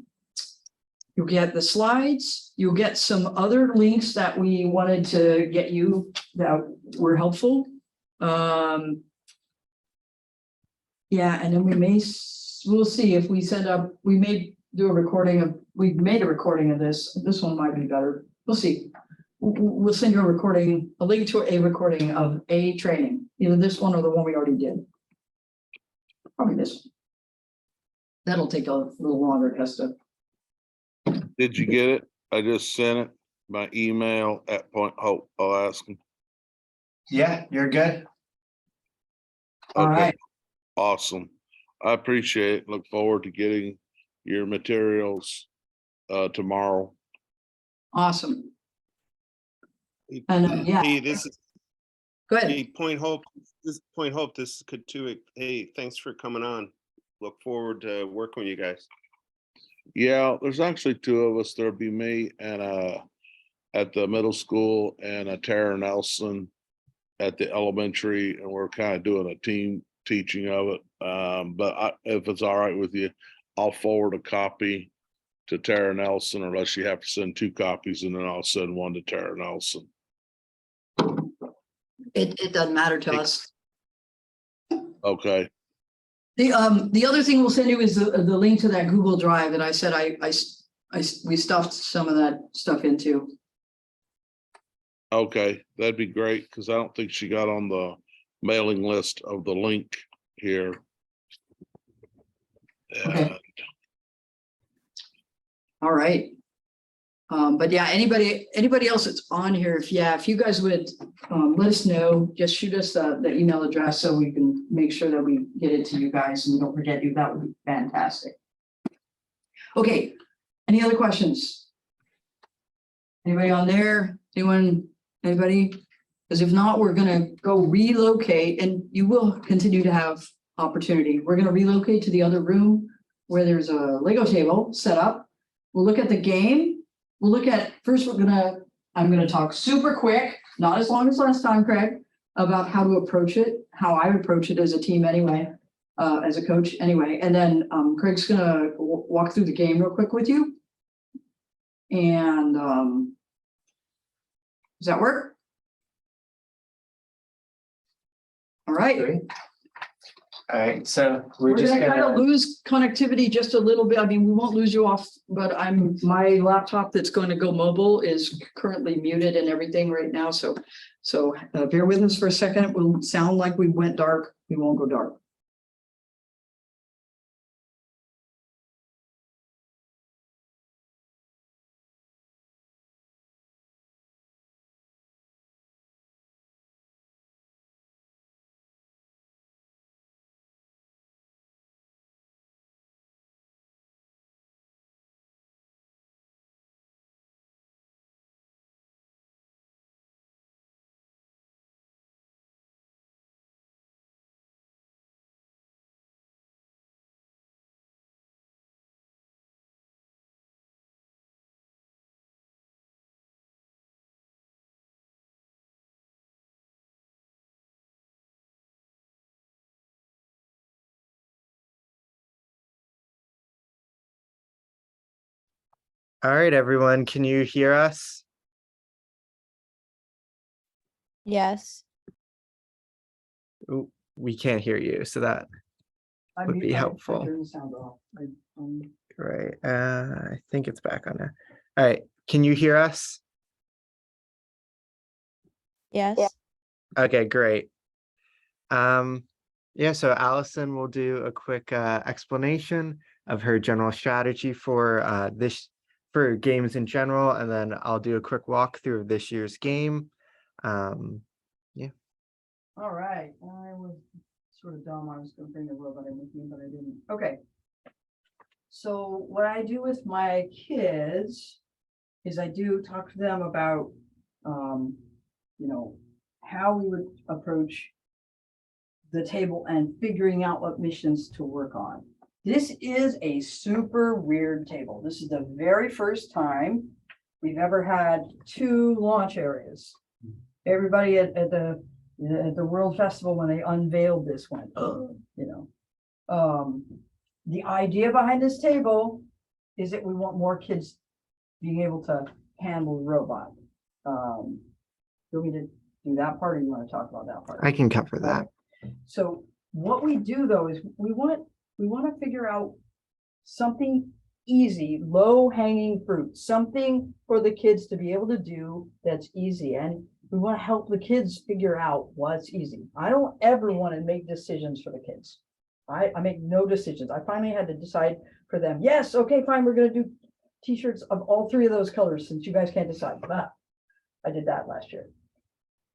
slides, you'll get some other links that we wanted to get you that were helpful. Yeah, and then we'll see if we send up, we may do a recording of, we made a recording of this. This one might be better. We'll see. We'll send you a link to a recording of a training, either this one or the one we already did. Probably this one. That'll take a little longer, Kesta. Did you get it? I just sent it by email at Point Hope, Alaska. Yeah, you're good. All right. Awesome. I appreciate it. Look forward to getting your materials tomorrow. Awesome. And yeah. Hey, this is Go ahead. Hey, Point Hope. This is Point Hope. This is Katuic. Hey, thanks for coming on. Look forward to working with you guys. Yeah, there's actually two of us. There'll be me and at the middle school and Tara Nelson at the elementary, and we're kind of doing a team teaching of it. But if it's all right with you, I'll forward a copy to Tara Nelson, unless you have to send two copies, and then I'll send one to Tara Nelson. It doesn't matter to us. Okay, The other thing we'll send you is the link to that Google Drive that I said we stuffed some of that stuff into. okay, that'd be great, because I don't think she got on the mailing list of the link here. Okay. All right. But yeah, anybody else that's on here, if you guys would let us know, just shoot us the email address so we can make sure that we get it to you guys and we don't forget you. That would be fantastic. Okay, any other questions? Anybody on there? Anybody? Because if not, we're gonna go relocate, and you will continue to have opportunity. We're gonna relocate to the other room where there's a Lego table set up. We'll look at the game. We'll look at, first I'm gonna talk super quick, not as long as last time, Craig, about how to approach it, how I would approach it as a team anyway, as a coach anyway. And then Craig's gonna walk through the game real quick with you. And does that work? All right. All right, so We're just gonna kind of lose connectivity just a little bit. I mean, we won't lose you off, but my laptop that's going to go mobile is currently muted and everything right now. So bear with us for a second. It will sound like we went dark. We won't go dark. All right, everyone, can you hear us? Yes. Ooh, we can't hear you, so that would be helpful. Turn the sound off. Right. I think it's back on now. All right, can you hear us? Yes. Okay, great. Yeah, so Allison will do a quick explanation of her general strategy for for games in general, and then I'll do a quick walkthrough of this year's game. Yeah. All right, I was sort of dumb. I was gonna bring the robot in with me, but I didn't. Okay. So what I do with my kids is I do talk to them about, how we would approach the table and figuring out what missions to work on. This is a super weird table. This is the very first time we've ever had 2 launch areas. Everybody at the World Festival, when they unveiled this, went, oh, the idea behind this table is that we want more kids being able to handle the robot. Do you want me to do that part, or you want to talk about that part? I can cover that. So what we do though is we want to figure out something easy, low hanging fruit, something for the kids to be able to do that's easy. And we want to help the kids figure out what's easy. I don't ever want to make decisions for the kids. I make no decisions. I finally had to decide for them. Yes, okay, fine. We're going to do t-shirts of all 3 of those colors since you guys can't decide. But I did that last year.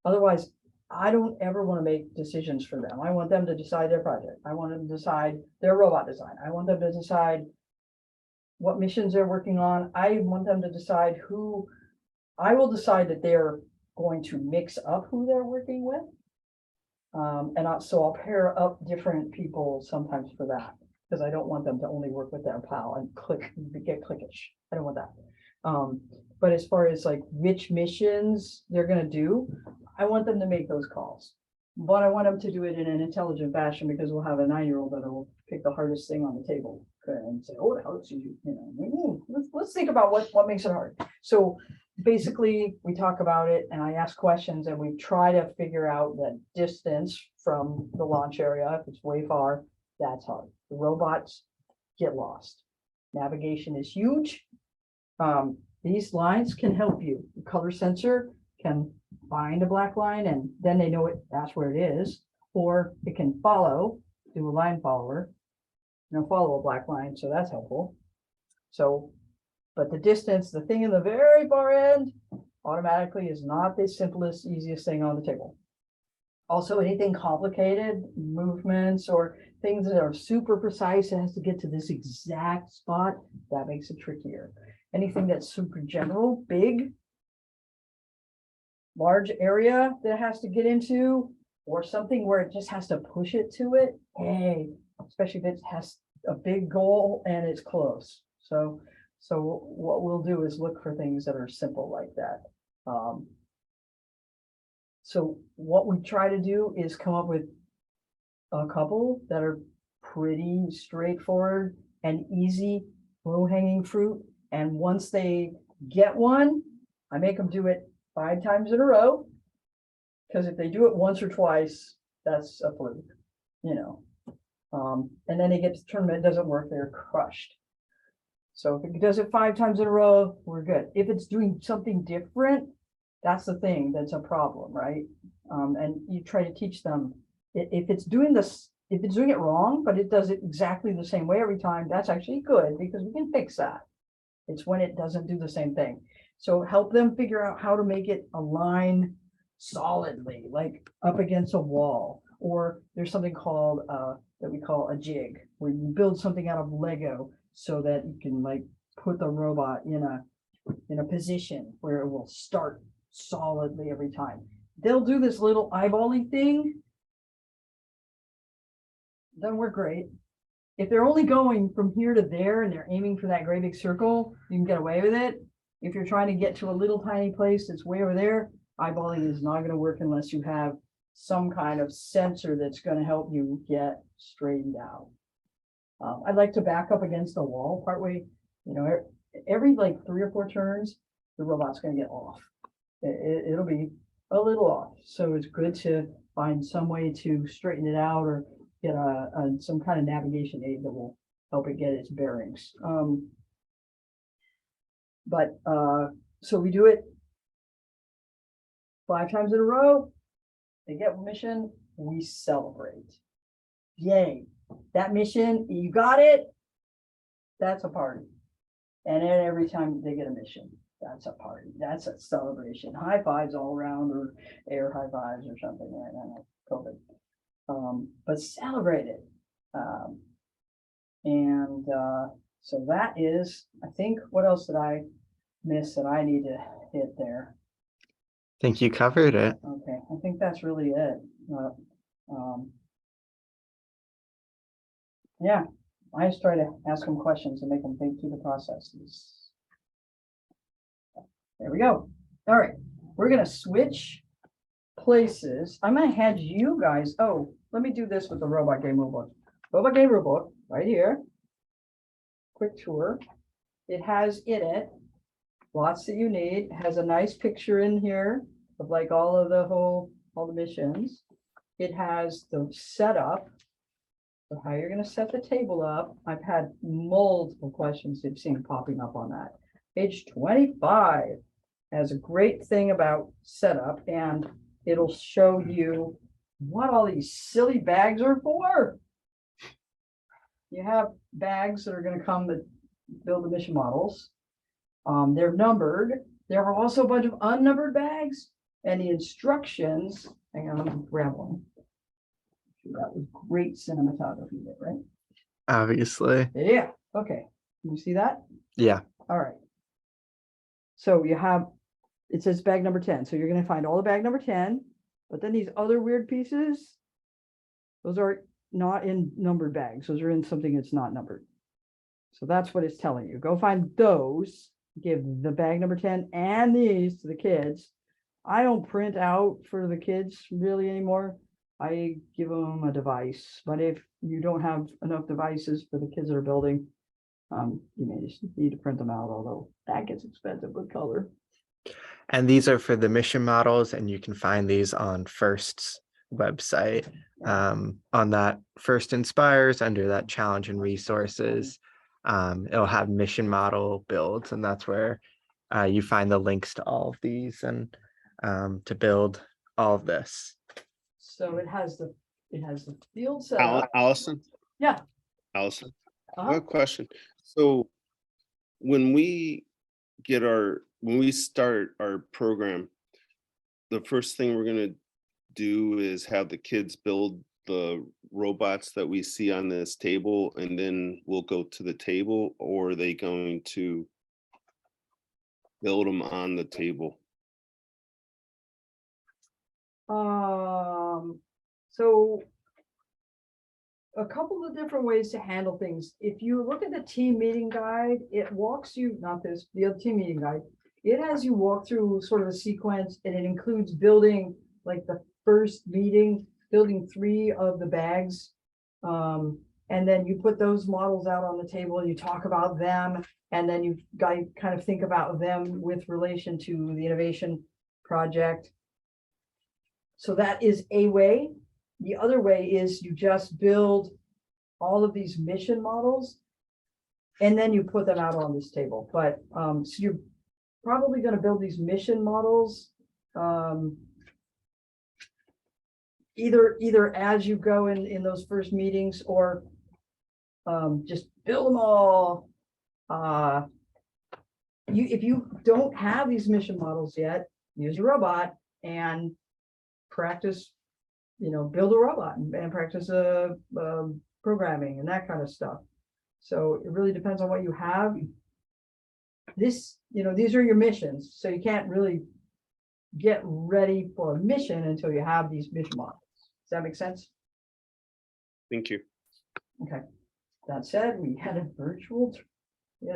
Otherwise, I don't ever want to make decisions for them. I want them to decide their project. I want them to decide their robot design. I want them to decide what missions they're working on. I want them to decide who. I will decide that they're going to mix up who they're working with. So I'll pair up different people sometimes for that, because I don't want them to only work with their pal and get clickish. I don't want that. But as far as like which missions they're going to do, I want them to make those calls, but I want them to do it in an intelligent fashion, because we'll have a 9-year-old that will pick the hardest thing on the table and say, oh, how let's think about what makes it hard. So basically, we talk about it and I ask questions and we try to figure out the distance from the launch area. If it's way far, that's hard. The robots get lost. Navigation is huge. These lines can help you. The color sensor can find a black line and then they know that's where it is, or it can do a line follower, follow a black line. So that's helpful. So, but the distance, the thing in the very far end automatically is not the simplest, easiest thing on the table. Also, anything complicated, movements or things that are super precise, it has to get to this exact spot. That makes it trickier. Anything that's super general, big, large area that has to get into, or something where it just has to push it to it. Hey, especially if it has a big goal and it's close. So what we'll do is look for things that are simple like that. So what we try to do is come up with a couple that are pretty straightforward and easy, low-hanging fruit. And once they get one, I make them do it 5 times in a row. Because if they do it once or twice, that's a fluke, and then they get to the tournament, it doesn't work, they're crushed. So if it does it 5 times in a row, we're good. If it's doing something different, that's the thing that's a problem, right? And you try to teach them if it's doing this, if it's doing it wrong, but it does it exactly the same way every time, that's actually good because we can fix that. It's when it doesn't do the same thing. So help them figure out how to make it align solidly, like up against a wall. Or there's something called that we call a jig, where you build something out of Lego so that you can like put the robot in a position where it will start solidly every time. They'll do this little eyeballing thing. Doesn't work great. If they're only going from here to there and they're aiming for that great big circle, you can get away with it. If you're trying to get to a little tiny place that's way over there, eyeballing is not going to work unless you have some kind of sensor that's going to help you get straightened out. I'd like to back up against the wall partway, every like 3 or 4 turns, the robot's going to get off. It'll be a little off. So it's good to find some way to straighten it out or get some kind of navigation aid that will help it get its bearings. So we do it 5 times in a row. They get mission, we celebrate. Yay. That mission, you got it. That's a party. And then every time they get a mission, that's a party. That's a celebration. High fives all around, or air high fives or something. Right? I know, COVID. But celebrate it. So that is, I think, what else did I miss that I need to hit there? I think you covered it. Okay, I think that's really it. Yeah, I just try to ask them questions and make them think through the processes. There we go. All right, we're gonna switch places. I'm gonna hand you guys, let me do this with the robot game rulebook. Robot game rulebook, right here. Quick tour. It has in it lots that you need. It has a nice picture in here of like all the missions. It has the setup of how you're going to set the table up. I've had multiple questions you've seen popping up on that. Page 25 has a great thing about setup, and it'll show you what all these silly bags are for. You have bags that are going to come to build the mission models. They're numbered. There are also a bunch of unnumbered bags, and the instructions. Hang on, let me grab one. That was great cinematography there, right? Obviously. Yeah. Okay. Can you see that? Yeah. All right. So you have, it says bag number 10. So you're going to find all the bag number 10, but then these other weird pieces, those are not in numbered bags. Those are in something that's not numbered. So that's what it's telling you. Go find those, give the bag number 10 and these to the kids. I don't print out for the kids really anymore. I give them a device, but if you don't have enough devices for the kids that are building, you may just need to print them out, although that gets expensive with color. And these are for the mission models, and you can find these on First's website. On that First Inspires, under that challenge and resources, it'll have mission model builds, and that's where you find the links to all of these and to build all of this. So it has the field set up. Allison? Yeah. Allison, I Uh-huh. have a question. So when we start our program, the first thing we're gonna do is have the kids build the robots that we see on this table, and then we'll go to the table, or are they going to build them on the table? So a couple of different ways to handle things. If you look at the team meeting guide, it walks you, not this, the other team meeting guide. It has you walk through sort of a sequence, and it includes building like the first meeting, building 3 of the bags. And then you put those models out on the table and you talk about them. And then you kind of think about them with relation to the innovation project. So that is a way. The other way is you just build all of these mission models and then you put them out on this table. But so you're probably going to build these mission models either as you go in those first meetings, or just build them all. If you don't have these mission models yet, use a robot and practice, build a robot and practice programming and that kind of stuff. So it really depends on what you have. These are your missions, so you can't really get ready for a mission until you have these mission models. Does that make sense? Thank you. Okay. That said, we had a virtual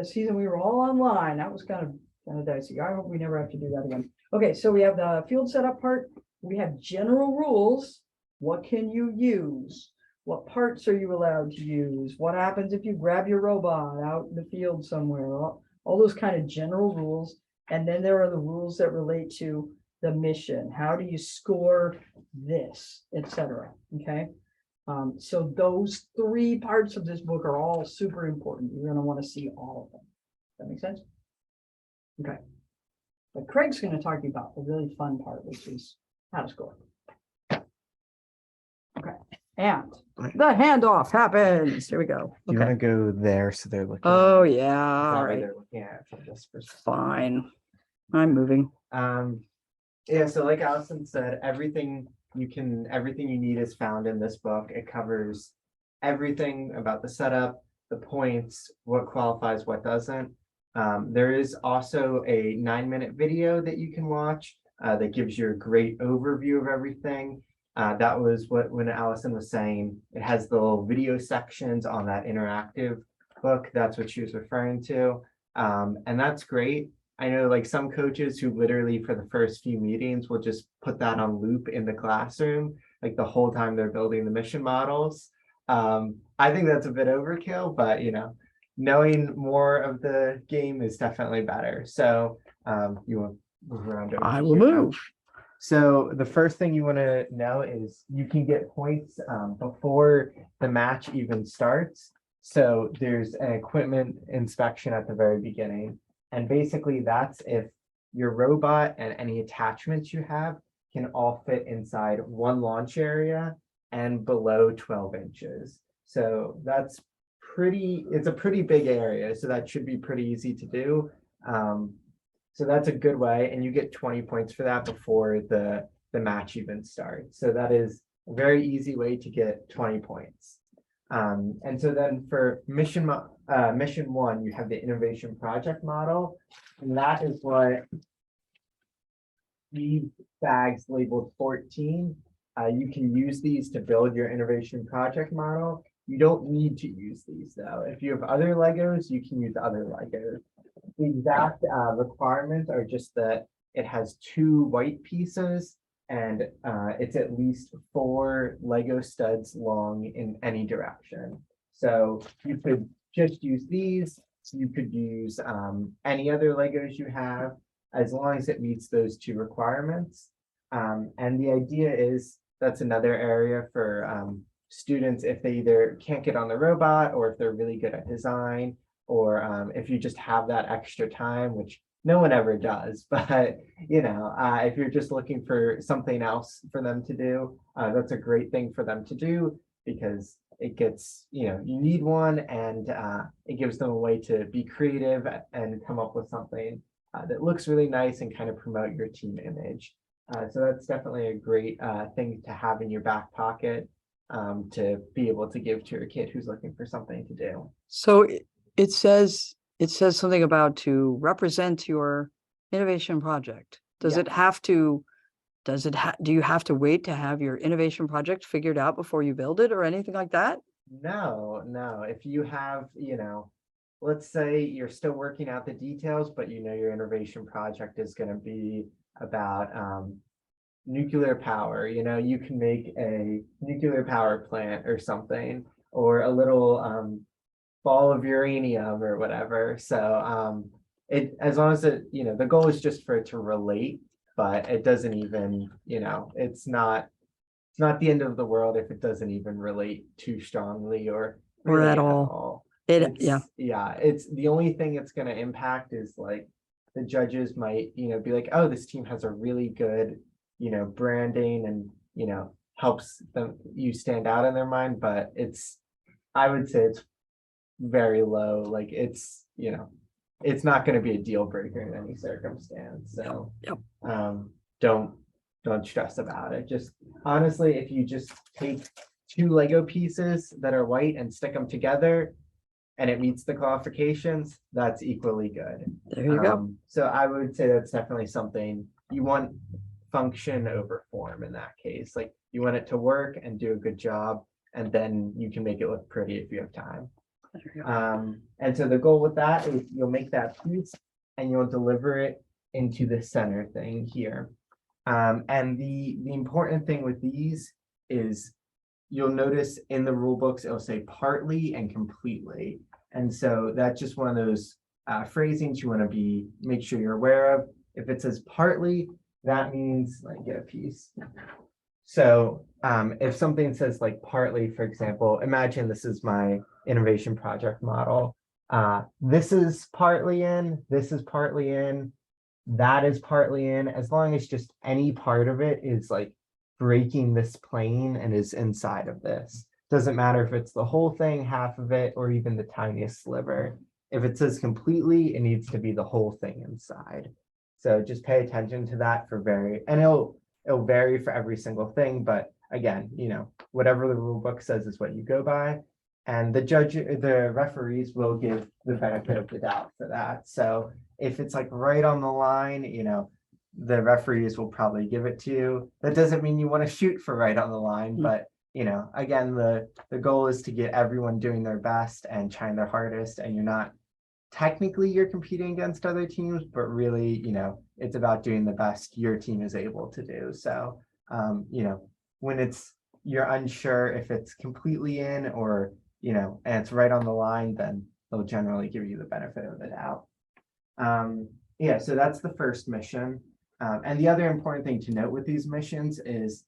season. We were all online. That was kind of dicey. I hope we never have to do that again. Okay, so we have the field setup part. We have general rules. What can you use? What parts are you allowed to use? What happens if you grab your robot out in the field somewhere? All those kind of general rules. And then there are the rules that relate to the mission. How do you score this, etc. Okay. So those 3 parts of this book are all super important. You're going to want to see all of them. Does that make sense? Okay. But Craig's going to talk to you about the really fun part, which is how to score. Okay. And the handoff happens. Here we go. Do you want to go there so they're looking? Oh, yeah. That All way right. they're looking at it from this perspective. Fine. I'm moving. Yeah, so like Allison said, everything you need is found in this book. It covers everything about the setup, the points, what qualifies, what doesn't. There is also a 9-minute video that you can watch that gives you a great overview of everything. That was when Allison was saying it has the little video sections on that interactive book. That's what she was referring to. And that's great. I know like some coaches who literally for the first few meetings will just put that on loop in the classroom, like the whole time they're building the mission models. I think that's a bit overkill, but knowing more of the game is definitely better. So you want to move around over I will here now? move. So the first thing you want to know is you can get points before the match even starts. So there's an equipment inspection at the very beginning. And basically that's if your robot and any attachments you have can all fit inside one launch area and below 12 inches. So it's a pretty big area. So that should be pretty easy to do. So that's a good way. And you get 20 points for that before the match even starts. So that is a very easy way to get 20 points. And so then for mission 1, you have the innovation project model, and that is what these bags labeled 14. You can use these to build your innovation project model. You don't need to use these though. If you have other Legos, you can use other Legos. The exact requirements are just that it has 2 white pieces and it's at least 4 Lego studs long in any direction. So you could just use these. You could use any other Legos you have. as long as it meets those two requirements. And the idea is that's another area for students if they either can't get on the robot or if they're really good at design, or if you just have that extra time, which no one ever does, but if you're just looking for something else for them to do, that's a great thing for them to do because it gets, you need one, and it gives them a way to be creative and come up with something that looks really nice and kind of promote your team image. So that's definitely a great thing to have in your back pocket to be able to give to your kid who's looking for something to do. So it says something about to represent your innovation project. Does Yeah. it have to, do you have to wait to have your innovation project figured out before you build it or anything like that? No. If you have, let's say you're still working out the details, but your innovation project is going to be about nuclear power. You can make a nuclear power plant or something, or a little ball of uranium or whatever. So it, as long as it, the goal is just for it to relate, but it doesn't even, it's not the end of the world if it doesn't even relate too strongly or really at all. It's the only thing it's going to impact is like the judges might, be like, oh, this team has a really good, branding and, helps you stand out in their mind, but I would say it's very low. Like it's not going to be a deal breaker in any circumstance. So Yep. Don't stress about it. Just honestly, if you just take two Lego pieces that are white and stick them together and it meets the qualifications, that's equally good. There you go. So I would say that's definitely something you want. Function over form in that case. Like you want it to work and do a good job, and then you can make it look pretty if you have time. There you go. And so the goal with that is you'll make that piece and you'll deliver it into the center thing here. And the important thing with these is you'll notice in the rule books, it'll say partly and completely. And so that's just one of those phrasings you want to make sure you're aware of. If it says partly, that means like get a piece. So if something says like partly, for example, imagine this is my innovation project model. This is partly in, this is partly in, that is partly in, as long as just any part of it is like breaking this plane and is inside of this. Doesn't matter if it's the whole thing, half of it, or even the tiniest sliver. If it says completely, it needs to be the whole thing inside. So just pay attention to that and it'll vary for every single thing. But again, whatever the rule book says is what you go by. And the referees will give the benefit of the doubt for that. So if it's like right on the line, the referees will probably give it to you. That doesn't mean you want to shoot for right on the line, but again, the goal is to get everyone doing their best and trying their hardest, and you're competing against other teams, but really, it's about doing the best your team is able to do. So, when you're unsure if it's completely in or, and it's right on the line, then they'll generally give you the benefit of the doubt. So that's the first mission. And the other important thing to note with these missions is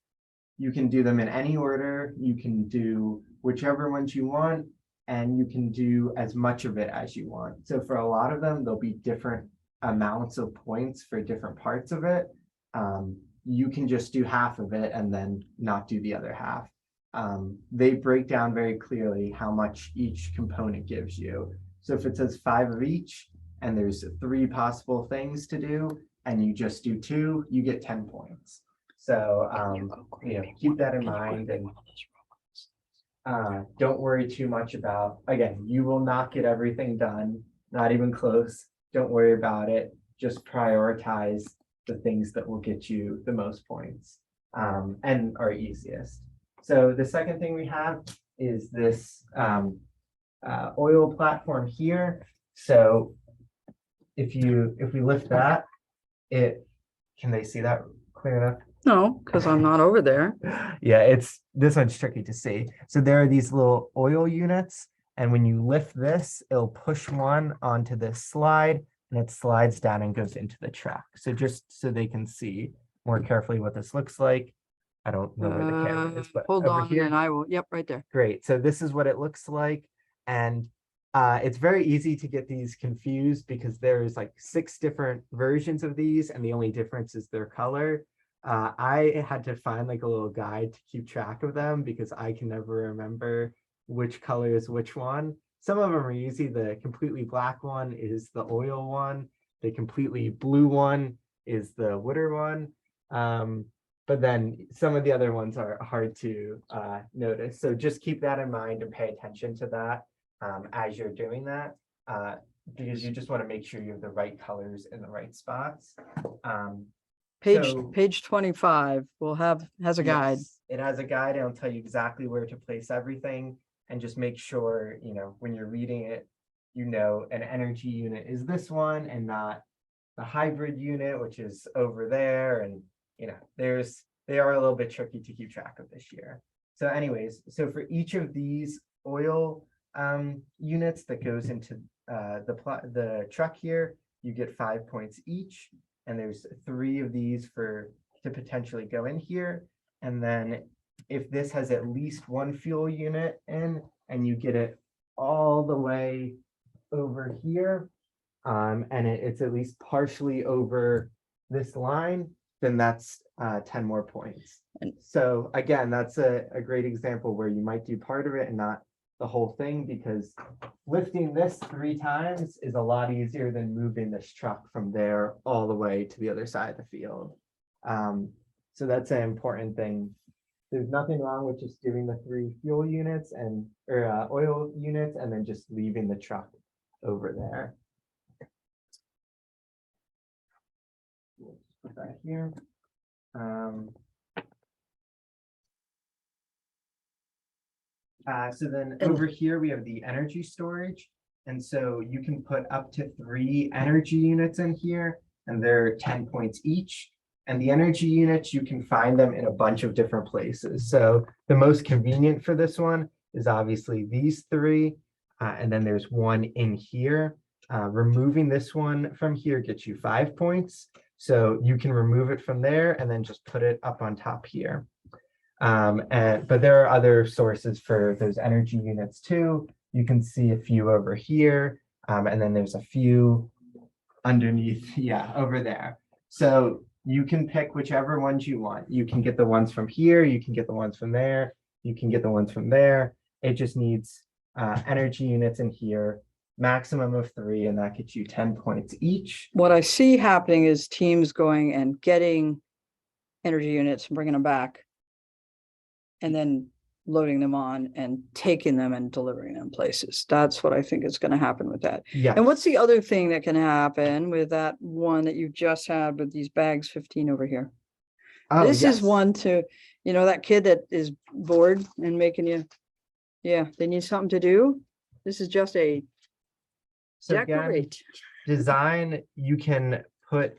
you can do them in any order. You can do whichever ones you want, and you can do as much of it as you want. So for a lot of them, there'll be different amounts of points for different parts of it. You can just do half of it and then not do the other half. They break down very clearly how much each component gives you. So if it says 5 of each and there's 3 possible things to do and you just do 2, you get 10 points. So keep that in mind, and don't worry too much about, again, you will not get everything done, not even close. Don't worry about it. Just prioritize the things that will get you the most points and are easiest. So the second thing we have is this oil platform here. So if we lift that, can they see that clear enough? No, because I'm not over there. Yeah, this one's tricky to see. So there are these little oil units, and when you lift this, it'll push one onto this slide, and it slides down and goes into the truck. So just so they can see more carefully what this looks like. I don't know where the camera is, but Hold over on, here. and I will, yep, right there. Great. So this is what it looks like. And it's very easy to get these confused because there's like 6 different versions of these, and the only difference is their color. I had to find like a little guide to keep track of them because I can never remember which color is which one. Some of them are easy. The completely black one is the oil one. The completely blue one is the water one. But then some of the other ones are hard to notice. So just keep that in mind and pay attention to that as you're doing that, because you just want to make sure you have the right colors in the right spots. Page 25 has a guide. Yes, it has a guide. It'll tell you exactly where to place everything, and just make sure, when you're reading it, an energy unit is this one and not the hybrid unit, which is over there. And they are a little bit tricky to keep track of this year. So anyways, so for each of these oil units that goes into the truck here, you get 5 points each. And there's 3 of these to potentially go in here. And then if this has at least 1 fuel unit in, and you get it all the way over here, and it's at least partially over this line, then that's 10 more points. And so again, that's a great example where you might do part of it and not the whole thing, because lifting this 3 times is a lot easier than moving this truck from there all the way to the other side of the field. So that's an important thing. There's nothing wrong with just doing the 3 fuel units or oil units and then just leaving the truck over there. Put that here. So then over here, we have the energy storage. And so you can put up to 3 energy units in here, and they're 10 points each. And the energy units, you can find them in a bunch of different places. So the most convenient for this one is obviously these 3. And then there's one in here. Removing this one from here gets you 5 points. So you can remove it from there and then just put it up on top here. But there are other sources for those energy units too. You can see a few over here, and then there's a few underneath, over there. So you can pick whichever ones you want. You can get the ones from here, you can get the ones from there, you can get the ones from there. It just needs energy units in here, maximum of 3, and that gets you 10 points each. What I see happening is teams going and getting energy units and bringing them back, and then loading them on and taking them and delivering them places. That's what I think is going to happen with that. Yeah. And what's the other thing that can happen with that one that you just had with these bags 15 over here? Oh, This yes. is one to, that kid that is bored and making you, they need something to do. This is just a So again, decorate. design, you can put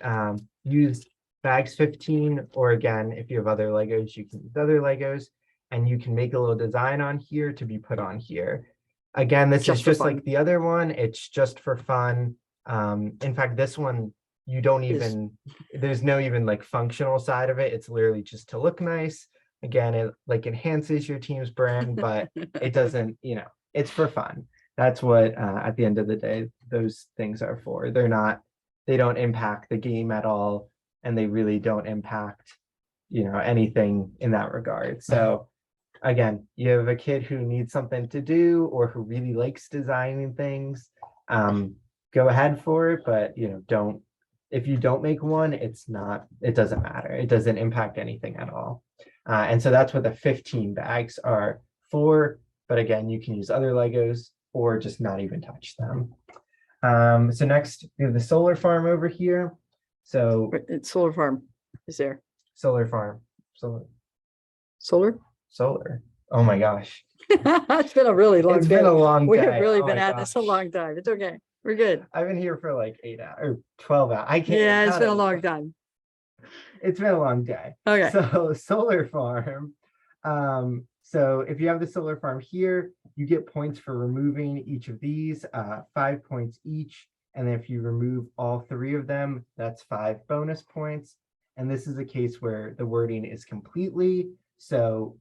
use bags 15, or again, if you have other Legos, you can use other Legos, and you can make a little design on here to be put on here. Again, this is just like the other one. It's just for fun. In fact, this one, you don't even, there's no even like functional side of it. It's literally just to look nice. Again, it like enhances your team's brand, but it doesn't, it's for fun. That's what, at the end of the day, those things are for. They don't impact the game at all. And they really don't impact, anything in that regard. So again, you have a kid who needs something to do or who really likes designing things, go ahead for it. But, if you don't make one, it doesn't matter. It doesn't impact anything at all. And so that's what the 15 bags are for. But again, you can use other Legos or just not even touch them. So next we have the solar farm over here. So It's solar farm is there. Solar farm. Solar? Oh my gosh. It's been a really long It's day. been a long We day. have really Oh been my at this a gosh. long time. It's okay. We're good. I've been here for like 8 hours or 12 hours. I can't. Yeah, it's not been a even- long time. It's been a long day. Okay. So solar farm. So if you have the solar farm here, you get points for removing each of these, 5 points each. And if you remove all 3 of them, that's 5 bonus points. And this is a case where the wording is completely, so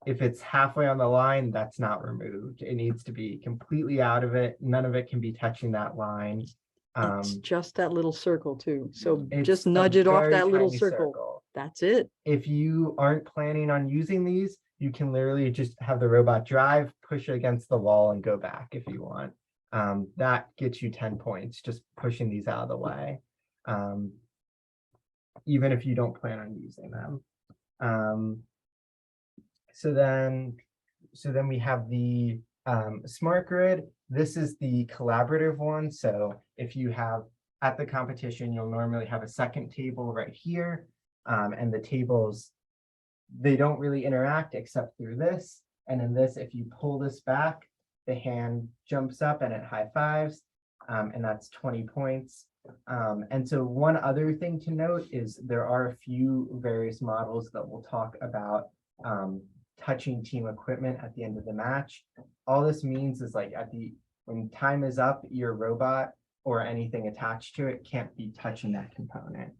if it's halfway on the line, that's not removed. It needs to be completely out of it. None of it can be touching that line. It's just that little circle too. So It's just a nudge it off very that little tiny circle. That's it. If you aren't planning on using these, you can literally just have the robot drive, push it against the wall and go back if you want. That gets you 10 points, just pushing these out of the way. Even if you don't plan on using them. So then we have the smart grid. This is the collaborative one. So if you have at the competition, you'll normally have a second table right here. And the tables, they don't really interact except through this. And in this, if you pull this back, the hand jumps up and it high fives. And that's 20 points. And so one other thing to note is there are a few various models that will talk about touching team equipment at the end of the match. All this means is like when time is up, your robot or anything attached to it can't be touching that component.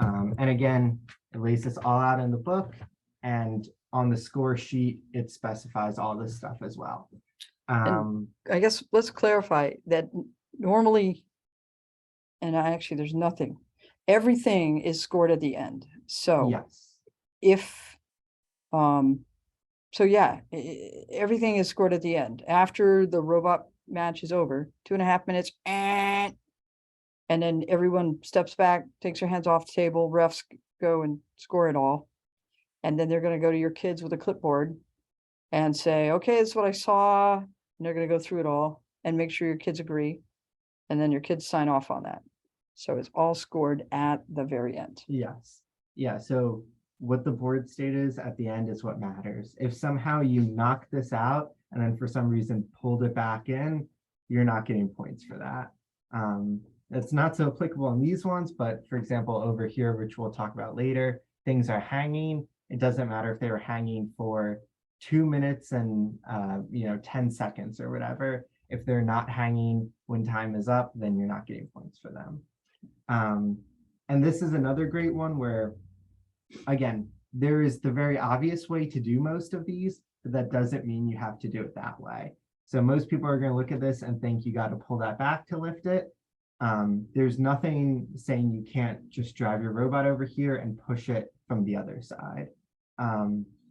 And again, it lays this all out in the book, and on the score sheet, it specifies all this stuff as well. I guess let's clarify that normally, and actually there's nothing, everything is scored at the end. So yes, if, so yeah, everything is scored at the end. After the robot match is over, 2.5 minutes, and then everyone steps back, takes their hands off the table, refs go and score it all. And then they're going to go to your kids with a clipboard and say, okay, this is what I saw. And they're going to go through it all and make sure your kids agree. And then your kids sign off on that. So it's all scored at the very end. yes. Yeah, so what the board state is at the end is what matters. If somehow you knock this out and then for some reason pulled it back in, you're not getting points for that. It's not so applicable in these ones, but for example, over here, which we'll talk about later, things are hanging. It doesn't matter if they were hanging for 2 minutes and 10 seconds or whatever. If they're not hanging when time is up, then you're not getting points for them. And this is another great one where, again, there is the very obvious way to do most of these, but that doesn't mean you have to do it that way. So most people are going to look at this and think you got to pull that back to lift it. There's nothing saying you can't just drive your robot over here and push it from the other side.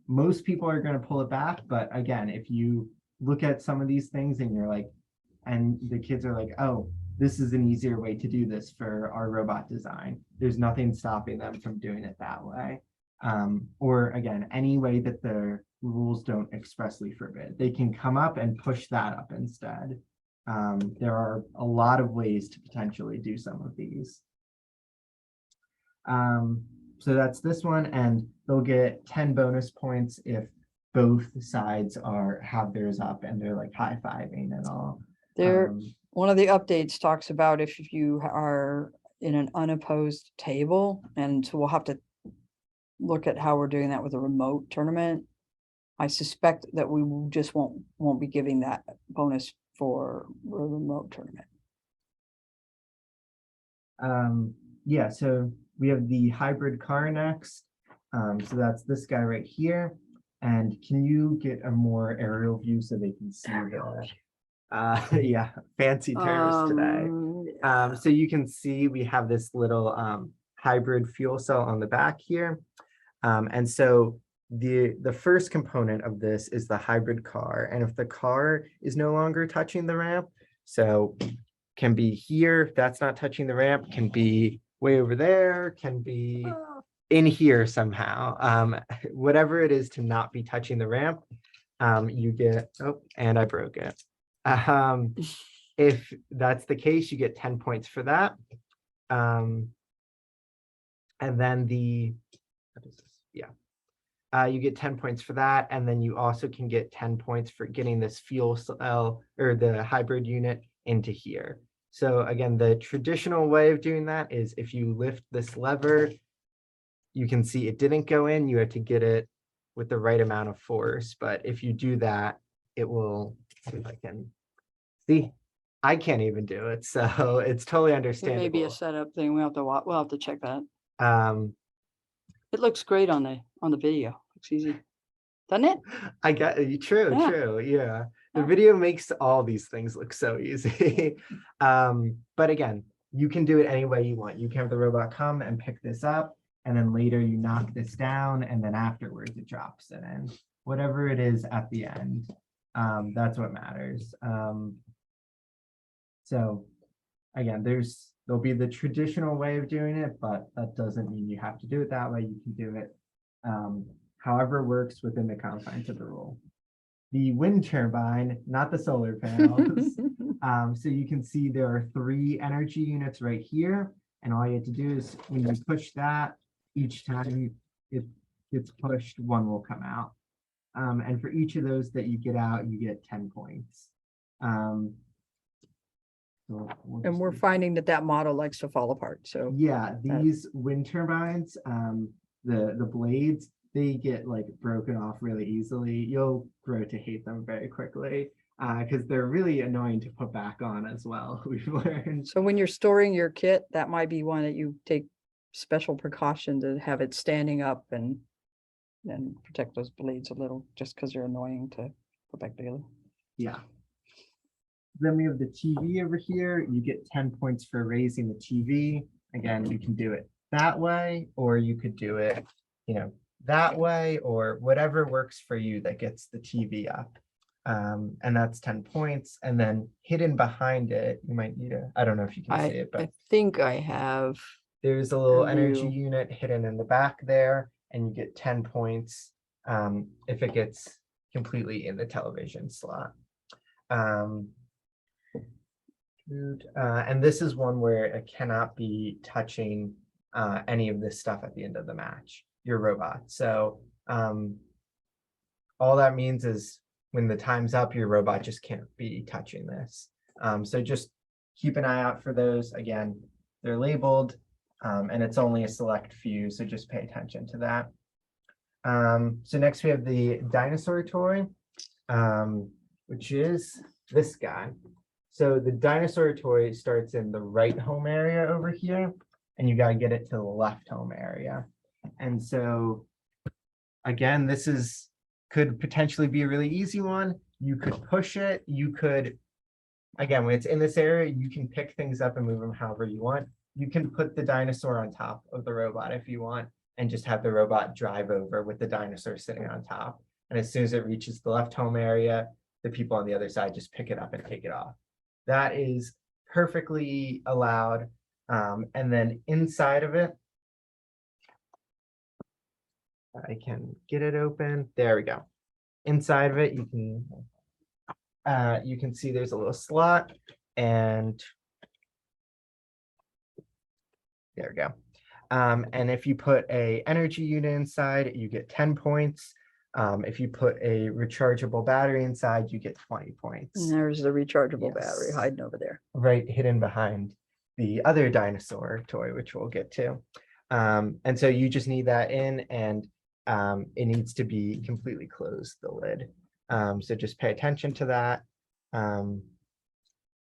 Most people are going to pull it back, but again, if you look at some of these things and you're like, and the kids are like, oh, this is an easier way to do this for our robot design. There's nothing stopping them from doing it that way. Or again, any way that the rules don't expressly forbid. They can come up and push that up instead. There are a lot of ways to potentially do some of these. So that's this one, and they'll get 10 bonus points if both sides have theirs up and they're like high-fiving and all. One of the updates talks about if you are in an unopposed table, and so we'll have to look at how we're doing that with a remote tournament. I suspect that we just won't be giving that bonus for a remote tournament. Yeah, so we have the hybrid car next. So that's this guy right here. And can you get a more aerial view so they can see the yeah, fancy terms today. So you can see we have this little hybrid fuel cell on the back here. And so the first component of this is the hybrid car. And if the car is no longer touching the ramp, so can be here, if that's not touching the ramp, can be way over there, can be in here somehow. Whatever it is to not be touching the ramp, you get, oh, and I broke it. If that's the case, you get 10 points for that. And then you get 10 points for that. And then you also can get 10 points for getting this fuel cell or the hybrid unit into here. So again, the traditional way of doing that is if you lift this lever, you can see it didn't go in, you have to get it with the right amount of force. But if you do that, it will, see if I can see, I can't even do it, so it's totally It may be a understandable. setup thing. We'll have to check that. Um, It looks great on the video. Looks easy. Doesn't it? I got true, Yeah. true, yeah. The Yeah. video makes all these things look so easy. But again, you can do it any way you want. You can have the robot come and pick this up, and then later you knock this down, and then afterwards it drops it in. Whatever it is at the end, that's what matters. So again, there'll be the traditional way of doing it, but that doesn't mean you have to do it that way. You can do it however works within the confines of the rule. The wind turbine, not the solar panels. So you can see there are 3 energy units right here. And all you have to do is when you push that, each time it gets pushed, 1 will come out. And for each of those that you get out, you get 10 points. So we'll And just we're do- finding that model likes to fall apart. So Yeah, these wind turbines, the blades, they get like broken off really easily. You'll grow to hate them very quickly because they're really annoying to put back on as well. We've learned. so when you're storing your kit, that might be one that you take special precaution to have it standing up and protect those blades a little, just because they're annoying to put back together. Yeah. Then we have the TV over here. You get 10 points for raising the TV. Again, you can do it that way, or you could do it, that way, or whatever works for you that gets the TV up. And that's 10 points. And then hidden behind it, you might need I don't know if you can see it, but I think I have. there's a little energy view. unit hidden in the back there, and you get 10 points if it gets completely in the television slot. And this is one where it cannot be touching any of this stuff at the end of the match, your robot. So all that means is when the time's up, your robot just can't be touching this. So just keep an eye out for those. Again, they're labeled and it's only a select few, so just pay attention to that. So next we have the dinosaur toy, which is this guy. So the dinosaur toy starts in the right home area over here, and you got to get it to the left home area. And so again, this could potentially be a really easy one. You could push it. You could, again, when it's in this area, you can pick things up and move them however you want. You can put the dinosaur on top of the robot if you want, and just have the robot drive over with the dinosaur sitting on top. And as soon as it reaches the left home area, the people on the other side just pick it up and take it off. That is perfectly allowed. And then inside of it, I can get it open. There we go. Inside of it, you can see there's a little slot, and there we go. And if you put a energy unit inside, you get 10 points. If you put a rechargeable battery inside, you get 20 points. And there's the rechargeable battery Yes. hiding over there. Right, hidden behind the other dinosaur toy, which we'll get to. And so you just need that in, and it needs to be completely closed, the lid. So just pay attention to that.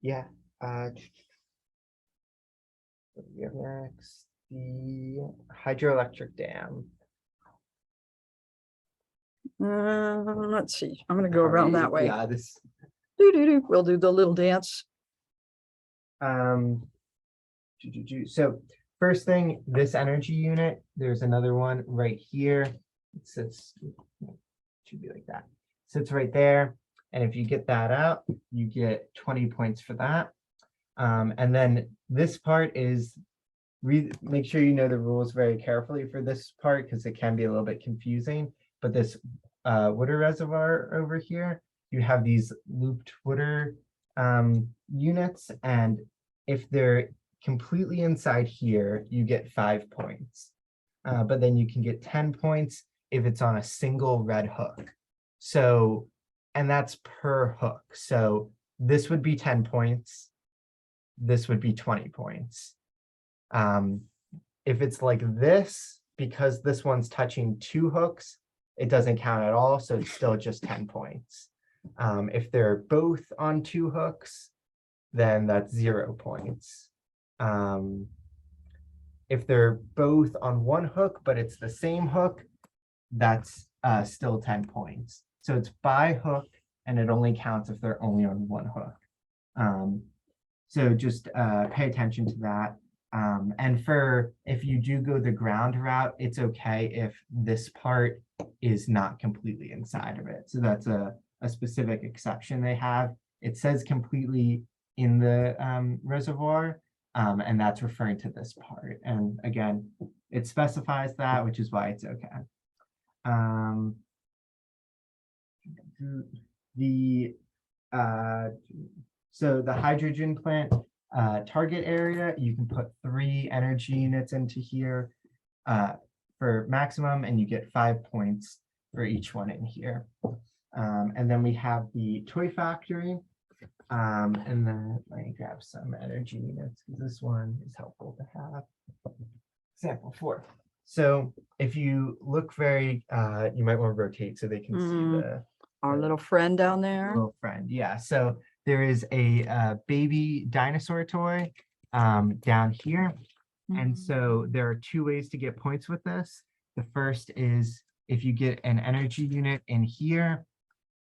Yeah. What do we have next? The hydroelectric dam. Let's see. I'm gonna go around that way. Yeah, this. We'll do the little dance. So first thing, this energy unit, there's another one right here. It sits, should be like that. Sits right there. And if you get that out, you get 20 points for that. And then this part is, make sure you know the rules very carefully for this part, because it can be a little bit confusing. But this water reservoir over here, you have these looped water units, and if they're completely inside here, you get 5 points. But then you can get 10 points if it's on a single red hook. So, and that's per hook. So this would be 10 points. This would be 20 points. If it's like this, because this one's touching 2 hooks, it doesn't count at all. So it's still just 10 points. If they're both on 2 hooks, then that's 0 points. If they're both on one hook, but it's the same hook, that's still 10 points. So it's by hook, and it only counts if they're only on one hook. So just pay attention to that. And for if you do go the ground route, it's okay if this part is not completely inside of it. So that's a specific exception they have. It says completely in the reservoir, and that's referring to this part. And again, it specifies that, which is why it's okay. So the hydrogen plant target area, you can put 3 energy units into here for maximum, and you get 5 points for each one in here. And then we have the toy factory. And then let me grab some energy units because this one is helpful to have. Example 4. So if you look very, you might want to rotate so they can see our little friend down there. Little friend, yeah. So there is a baby dinosaur toy down here. And so there are 2 ways to get points with this. The first is if you get an energy unit in here,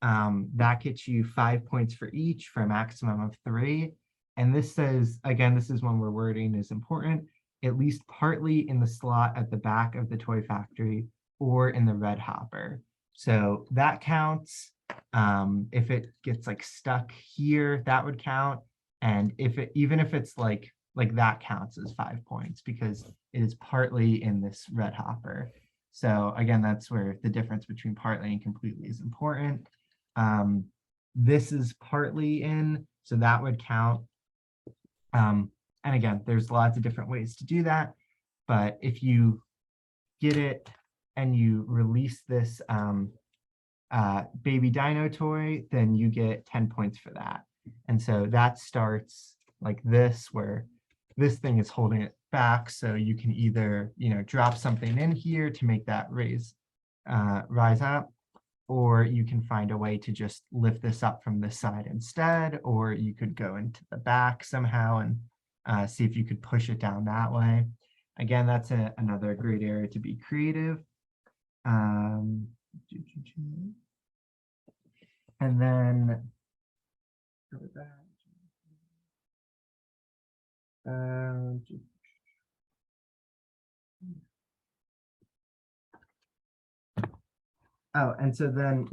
that gets you 5 points for each for a maximum of 3. And this says, again, this is one where wording is important, at least partly in the slot at the back of the toy factory or in the red hopper. So that counts. If it gets like stuck here, that would count. And if it, even if it's like that counts as 5 points because it is partly in this red hopper. So again, that's where the difference between partly and completely is important. This is partly in, so that would count. And again, there's lots of different ways to do that. But if you get it and you release this baby dino toy, then you get 10 points for that. And so that starts like this, where this thing is holding it back. So you can either, drop something in here to make that rise up, or you can find a way to just lift this up from this side instead, or you could go into the back somehow and see if you could push it down that way. Again, that's another great area to be creative. And then oh, and so then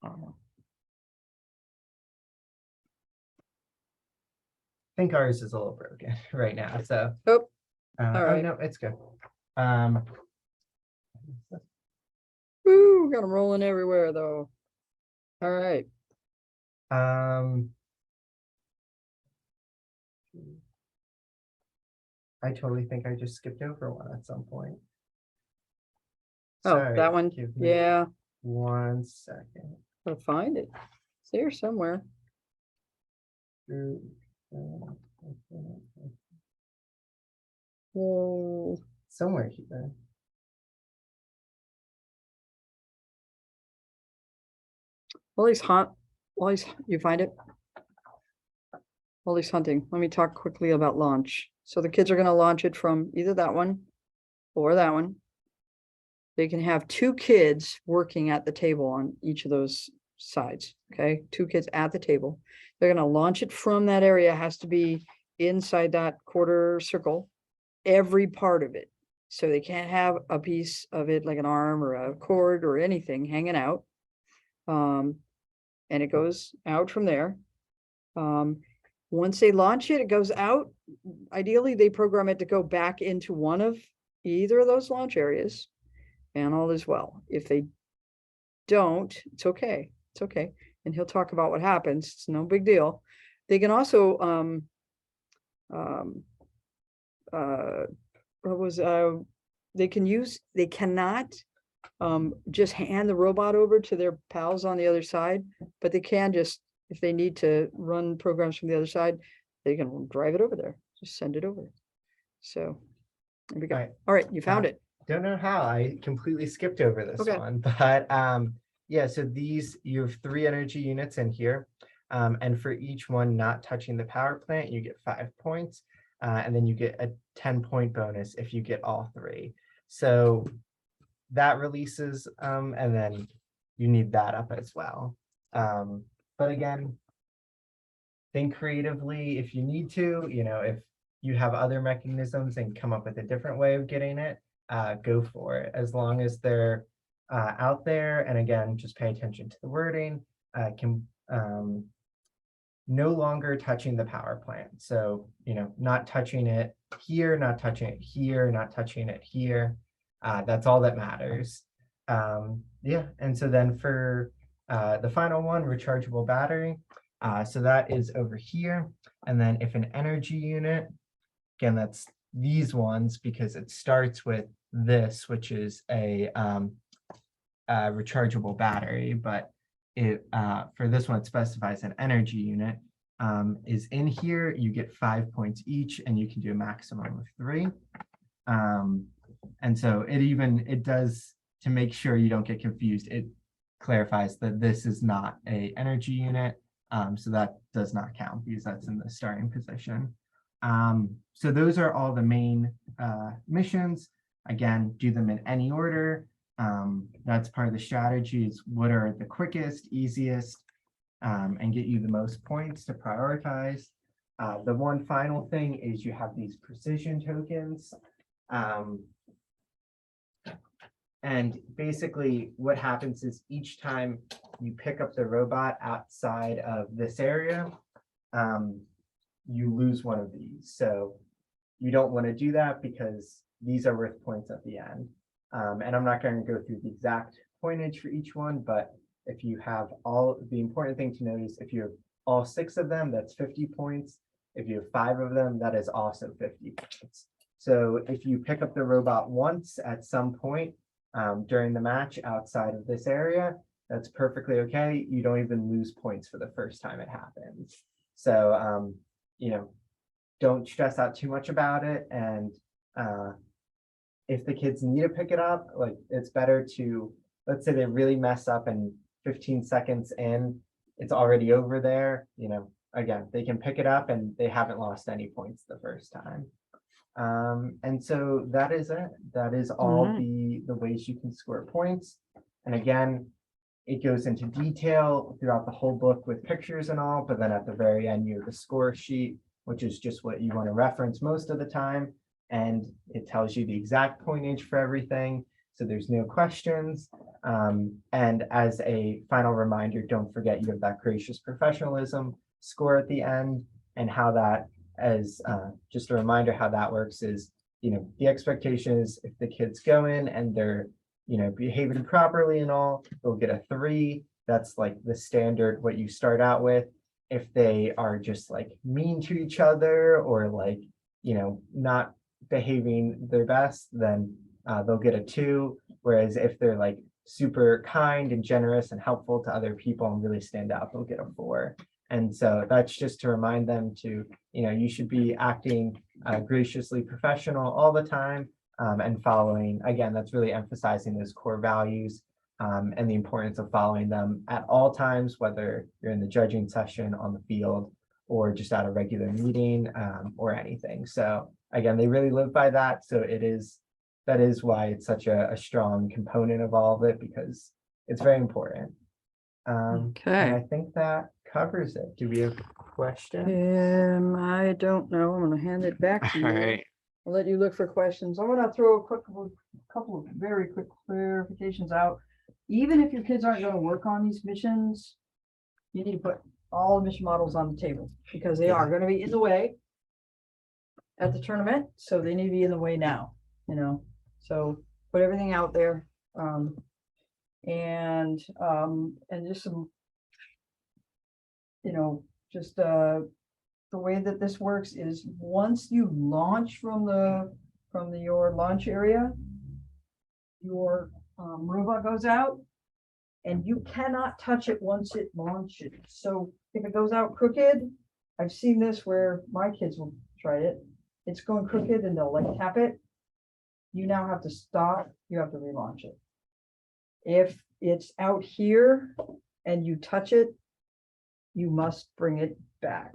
I think ours is a little broken right now. So all oh right. no, it's good. Woo, got them rolling everywhere though. All right. I totally think I just skipped over one at some point. Oh, Sorry, that one. give me Yeah, 1 second. I'll find it. It's there somewhere. Whoa. Somewhere here. While you find it? While he's hunting, let me talk quickly about launch. So the kids are going to launch it from either that one or that one. They can have 2 kids working at the table on each of those sides. Okay, 2 kids at the table. They're going to launch it from that area. It has to be inside that quarter circle, every part of it. So they can't have a piece of it like an arm or a cord or anything hanging out. And it goes out from there. Once they launch it, it goes out. Ideally, they program it to go back into one of either of those launch areas, and all is well. If they don't, it's okay. It's okay. And he'll talk about what happens. It's no big deal. They can also, they cannot just hand the robot over to their pals on the other side, but they can just, if they need to run programs from the other side, they can drive it over there, just send it over. So there we go. All right, you found it. Don't know how I completely skipped over this Okay. one, but yeah, so these, you have 3 energy units in here. And for each one not touching the power plant, you get 5 points. And then you get a 10-point bonus if you get all 3. So that releases, and then you need that up as well. But again, think creatively if you need to, if you have other mechanisms and come up with a different way of getting it, go for it. As long as they're out there, and again, just pay attention to the wording, can no longer touching the power plant. So, not touching it here, not touching it here, not touching it here. That's all that matters. Yeah, and so then for the final one, rechargeable battery. So that is over here. And then if an energy unit, again, that's these ones because it starts with this, which is a rechargeable battery, but it for this one, it specifies an energy unit is in here. You get 5 points each, and you can do a maximum of 3. And so it does, to make sure you don't get confused, it clarifies that this is not a energy unit. So that does not count because that's in the starting position. So those are all the main missions. Again, do them in any order. That's part of the strategy, is what are the quickest, easiest, and get you the most points to prioritize. The one final thing is you have these precision tokens. And basically what happens is each time you pick up the robot outside of this area, you lose one of these. So you don't want to do that because these are worth points at the end. And I'm not going to go through the exact pointage for each one, but if you have the important thing to notice, if you have all 6 of them, that's 50 points. If you have 5 of them, that is also 50 points. So if you pick up the robot once at some point during the match outside of this area, that's perfectly okay. You don't even lose points for the first time it happens. So, don't stress out too much about it. And if the kids need to pick it up, like, it's better to, let's say they really mess up and 15 seconds in, it's already over there, again, they can pick it up and they haven't lost any points the first time. And so that is it. That is all the ways you can score points. And again, it goes into detail throughout the whole book with pictures and all, but then at the very end, you have the score sheet, which is just what you want to reference most of the time. And it tells you the exact pointage for everything. So there's no questions. And as a final reminder, don't forget you have that gracious professionalism score at the end, and how that, as just a reminder, how that works is, the expectation is if the kids go in and they're, behaving properly and all, they'll get a 3. That's like the standard, what you start out with. If they are just like mean to each other or like, not behaving their best, then they'll get a 2. Whereas if they're like super kind and generous and helpful to other people and really stand out, they'll get a 4. And so that's just to remind them to, you should be acting graciously professional all the time, and following, again, that's really emphasizing those core values and the importance of following them at all times, whether you're in the judging session, on the field, or just at a regular meeting or anything. So again, they really live by that. So that is why it's such a strong component of all of it, because it's very important. And I think that covers it. Do we have a question? I don't know. I'm gonna hand it back to you. All right. I'll let you look for questions. I'm gonna throw a couple of very quick clarifications out. Even if your kids aren't gonna work on these missions, you need to put all the mission models on the table, because they are gonna be in the way at the tournament. So they need to be in the way now, so put everything out there. And just some, just the way that this works is once you launch from your launch area, your robot goes out and you cannot touch it once it launches. So if it goes out crooked, I've seen this where my kids will try it. It's going crooked and they'll like tap it. You now have to stop. You have to relaunch it. If it's out here and you touch it, you must bring it back.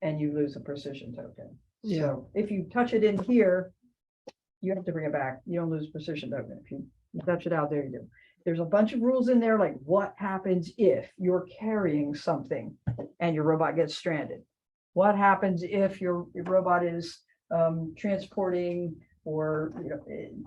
And you lose a precision token. Yeah. So if you touch it in here, you have to bring it back. You don't lose precision token. If you touch it out there, you do. There's a bunch of rules in there, like what happens if you're carrying something and your robot gets stranded? What happens if your robot is transporting, or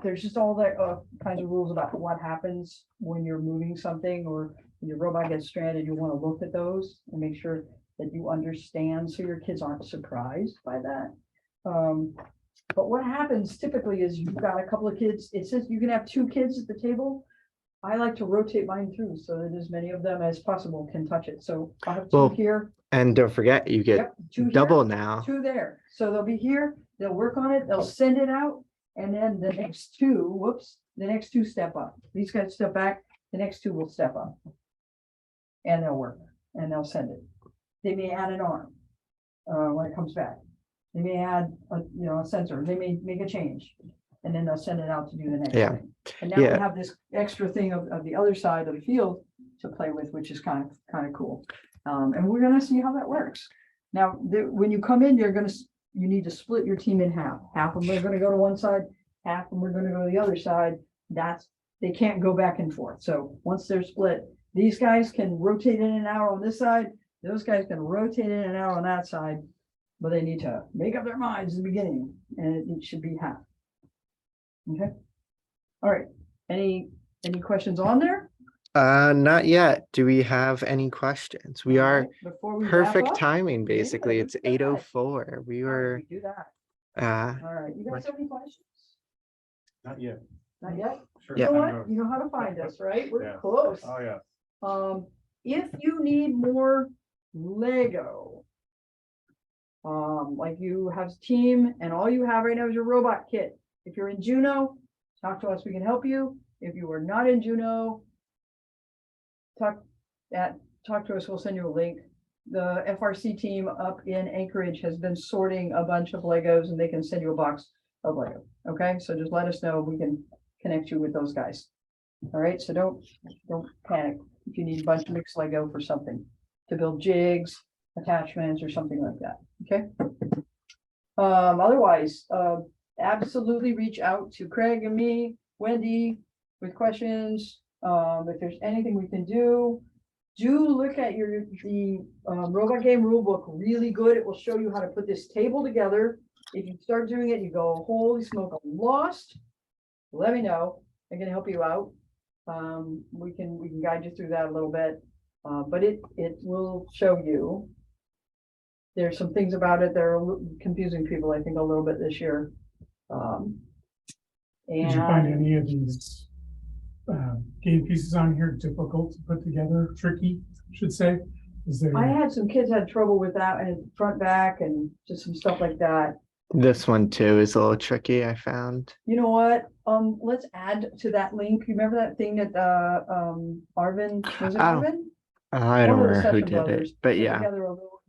there's just all that kinds of rules about what happens when you're moving something, or when your robot gets stranded. You want to look at those and make sure that you understand, so your kids aren't surprised by that. But what happens typically is you've got a couple of kids. It says you can have 2 kids at the table. I like to rotate mine through so that as many of them as possible can touch it. So I have 2 Well, here. And don't forget, you get Yep, 2 here, double now. 2 there. So they'll be here, they'll work on it, they'll send it out, and then the next 2, the next 2 step up. These guys step back, the next 2 will step up. And they'll work, and they'll send it. They may add an arm when it comes back. They may add a sensor, they may make a change, and then they'll send it out to do the next thing. And now we have this extra thing of the other side of the field to play with, which is kind of cool. And we're gonna see how that works. Now, when you come in, you need to split your team in half. Half of them are gonna go to one side, half of them are gonna go to the other side. They can't go back and forth. So once they're split, these guys can rotate in and out on this side. Those guys can rotate in and out on that side, but they need to make up their minds in the beginning, and it should be half. Okay. All right. Any questions on there? Not yet. Do we have any questions? We are Before we wrap perfect up? timing, basically. Yeah, It's look at that. 8:04. We were, We do that. uh, All right. You guys have any questions? Not yet. Not yet? Sure. Yeah. You know what? You know how to find us, right? We're Yeah. close. Oh, yeah. If you need more Lego, like you have a team and all you have right now is your robot kit. If you're in Juneau, talk to us, we can help you. If you are not in Juneau, talk to us, we'll send you a link. The FRC team up in Anchorage has been sorting a bunch of Legos, and they can send you a box of Lego. Okay, so just let us know, we can connect you with those guys. All right, so don't panic if you need a bunch of mixed Lego for something to build jigs, attachments, or something like that. Okay. Otherwise, absolutely reach out to Craig and me, Wendy, with questions. If there's anything we can do look at the robot game rule book. Really good. It will show you how to put this table together. If you start doing it, you go, holy smoke, I'm lost. Let me know. I can help you out. We can guide you through that a little bit. But it will show you. There's some things about it that are confusing people, I think, a little bit this year. Did you find any of these game pieces on here difficult to put together, tricky, I should say? I had some kids had trouble with that, and front, back, and just some stuff like that. this one too is a little tricky, I found. You know what? Let's add to that link. You remember that thing that Arvin, was it Oh, Arvin? I don't One of the remember who Session did brothers it, but put yeah. together a little,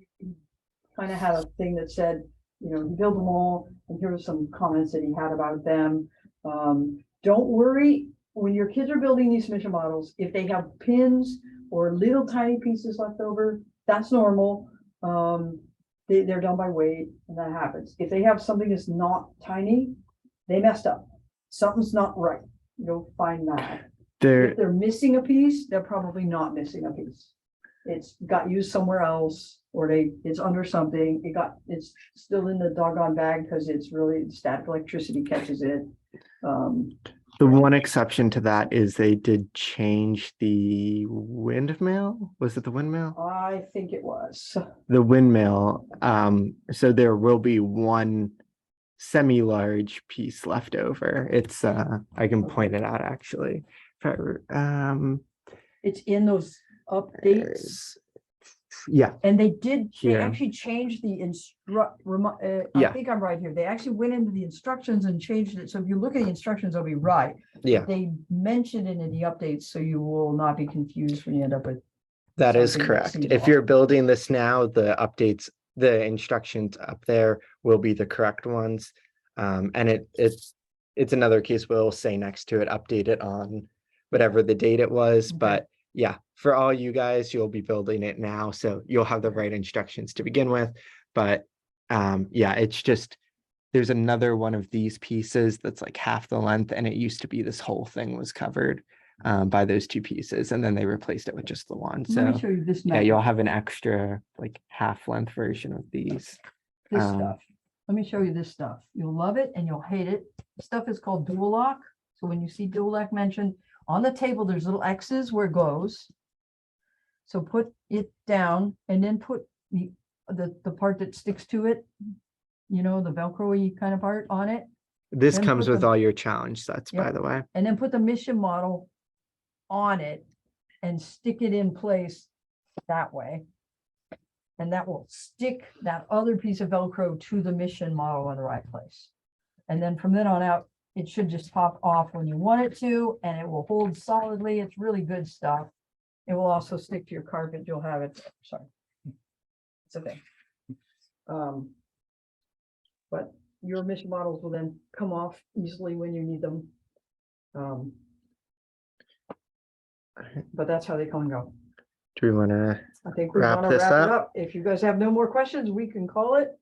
kind of had a thing that said, you build them all, and here were some comments that he had about them. Don't worry, when your kids are building these mission models, if they have pins or little tiny pieces left over, that's normal. They're done by weight, and that happens. If they have something that's not tiny, they messed up. Something's not right. You'll find that. If they're missing a piece, they're probably not missing a piece. It's got used somewhere else, or it's under something. It's still in the doggone bag because it's really static electricity catches it. The one exception to that is they did change the windmill. Was it the windmill? I think it was. The windmill. So there will be one semi-large piece left over. It's I can point it out actually. It's in those updates. Yeah. And they Here. actually changed the I Yeah. think I'm right here. They actually went into the instructions and changed it. So if you look at the instructions, they'll be right. Yeah, They mentioned it in the updates, so you will not be confused when you end up with. that is something that correct. seems If off. you're building this now, the updates, the instructions up there will be the correct ones. And it's another case we'll say next to it, update it on whatever the date it was, Okay. but yeah, for all you guys, you'll be building it now, so you'll have the right instructions to begin with. But yeah, it's just, there's another one of these pieces that's like half the length, and it used to be this whole thing was covered by those two pieces, and then they replaced it with just the one. Let me So show you this. yeah, method. you'll have an extra like half length version of these. This stuff. Let me show you this stuff. You'll love it and you'll hate it. This stuff is called dual lock. So when you see dual lock mentioned on the table, there's little X's where it goes. So put it down and then put the part that sticks to it, you know, the Velcro-y kind of part on it. This Then comes put with the- all your challenge sets, by Yep. the way. And then put the mission model on it and stick it in place that way. And that will stick that other piece of Velcro to the mission model in the right place. And then from then on out, it should just pop off when you want it to, and it will hold solidly. It's really good stuff. It will also stick to your carpet. You'll have it, sorry. It's okay. But your mission models will then come off easily when you need them. But that's how they come and go. Do we want to? I think we Wrap want to this wrap it up? up. If you guys have no more questions, we can call it.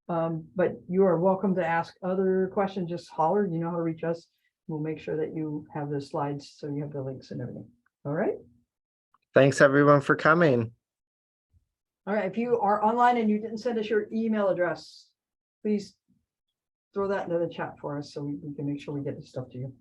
But you are welcome to ask other questions. Just holler, you know how to reach us. We'll make sure that you have the slides, so you have the links and everything. All right. Thanks everyone for coming. All right. If you are online and you didn't send us your email address, please throw that into the chat for us so we can make sure we get the stuff to you.